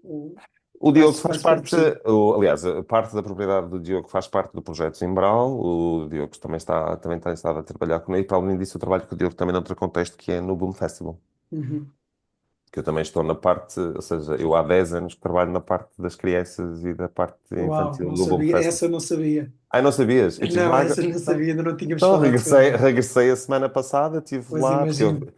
A: o-
B: O Diogo
A: vai, vai
B: faz
A: ser por
B: parte,
A: si.
B: aliás, a parte da propriedade do Diogo faz parte do projeto Zimbral. O Diogo também tem estado a trabalhar comigo. Para além disso, eu trabalho com o Diogo também noutro contexto que é no Boom Festival.
A: Uhum.
B: Que eu também estou na parte, ou seja, eu há 10 anos que trabalho na parte das crianças e da parte
A: Uau,
B: infantil
A: não
B: do Boom
A: sabia,
B: Festival.
A: essa eu não sabia.
B: Ai, não sabias? Eu estive
A: Não,
B: lá.
A: essa eu não sabia, ainda não tínhamos
B: Então,
A: falado
B: regressei,
A: sobre ela.
B: regressei a semana passada, estive
A: Pois
B: lá, porque eu,
A: imagino.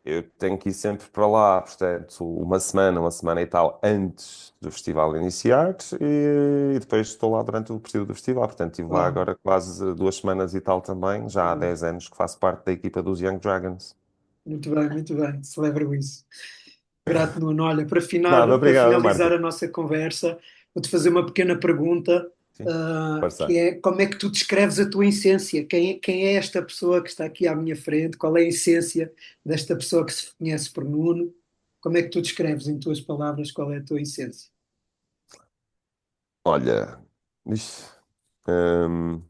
B: eu tenho que ir sempre para lá, portanto, uma semana e tal antes do festival iniciar, e depois estou lá durante o período do festival. Portanto, estive lá
A: Uau,
B: agora quase 2 semanas e tal também, já há
A: uau.
B: 10 anos que faço parte da equipa dos Young Dragons.
A: Muito bem, celebro isso. Grato, Nuno. Olha, para,
B: Nada,
A: para
B: obrigado,
A: finalizar
B: Marco.
A: a nossa conversa, vou-te fazer uma pequena pergunta,
B: Sim,
A: que
B: força.
A: é como é que tu descreves a tua essência? Quem é esta pessoa que está aqui à minha frente? Qual é a essência desta pessoa que se conhece por Nuno? Como é que tu descreves em tuas palavras qual é a tua essência?
B: Olha, isto, hum,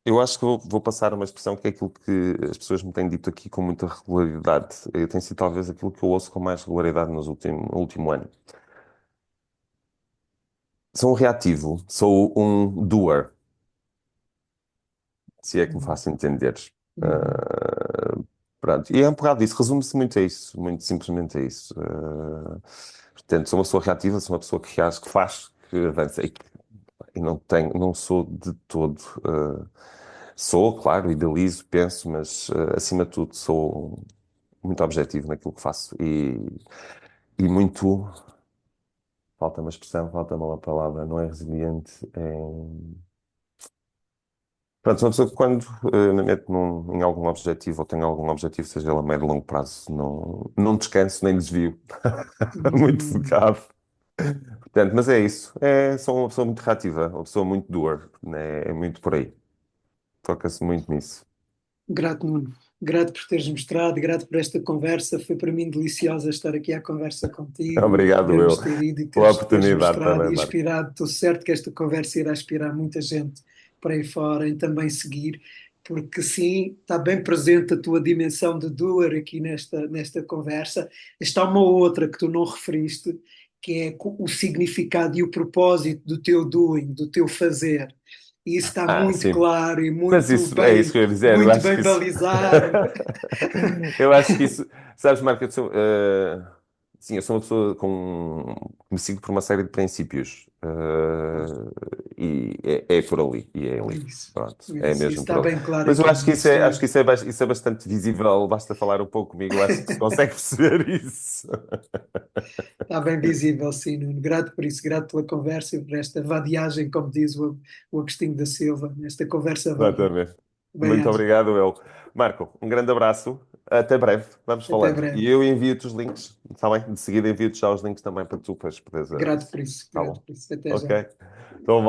B: eu acho que vou passar uma expressão que é aquilo que as pessoas me têm dito aqui com muita regularidade. Tem sido talvez aquilo que eu ouço com mais regularidade no último ano. Sou um reativo, sou um doer, se é que me faço entender.
A: Uhum.
B: Ah, pronto, e é um bocado isso, resume-se muito a isso, muito simplesmente a isso. Portanto, sou uma pessoa reativa, sou uma pessoa que reage, que faz, que avança e não sou de todo. Sou, claro, idealizo, penso, mas acima de tudo sou muito objetivo naquilo que faço e muito, falta uma expressão, falta uma palavra, não é resiliente, pronto, sou uma pessoa que quando me meto em algum objetivo ou tenho algum objetivo, seja ele a médio ou longo prazo, não descanso nem desvio. Muito
A: Uhum.
B: focado. Portanto, mas é isso. Sou uma pessoa muito reativa, uma pessoa muito doer, né? É muito por aí. Toca-se muito nisso.
A: Grato, Nuno. Grato por teres mostrado, grato por esta conversa. Foi para mim deliciosa estar aqui à conversa contigo,
B: Obrigado, eu,
A: podermos ter ido e
B: pela
A: teres
B: oportunidade
A: mostrado
B: também,
A: e
B: Marco.
A: inspirado. Estou certo que esta conversa irá inspirar muita gente para aí fora em também seguir, porque sim, está bem presente a tua dimensão de doer aqui nesta conversa. Está uma outra que tu não referiste, que é o significado e o propósito do teu doing, do teu fazer. E isso está muito
B: Sim.
A: claro e
B: Mas isso é isso que eu ia dizer. Eu
A: muito
B: acho que
A: bem
B: isso.
A: balizado.
B: Eu acho que isso. Sabes, Marco, sim, eu sou uma pessoa que me sigo por uma série de princípios. E é por ali. E é ali.
A: Isso,
B: Pronto, é
A: isso
B: mesmo por
A: está
B: ali.
A: bem claro
B: Mas eu
A: aqui
B: acho
A: no
B: que
A: nosso
B: acho que
A: estudo.
B: isso é bastante visível. Basta falar um pouco comigo. Eu acho que se consegue perceber isso.
A: Está bem visível, sim, Nuno. Grato por isso, grato pela conversa e por esta vadiagem, como diz o Agostinho da Silva, nesta conversa vaga.
B: Exatamente. Muito
A: Bem-aja.
B: obrigado, eu. Marco, um grande abraço. Até breve. Vamos
A: Até
B: falando. E
A: breve.
B: eu envio-te os links, está bem? De seguida envio-te já os links também para tu depois poderes.
A: Grato por isso,
B: Tá
A: grato
B: bom.
A: por isso. Até já.
B: Ok? Então, vá.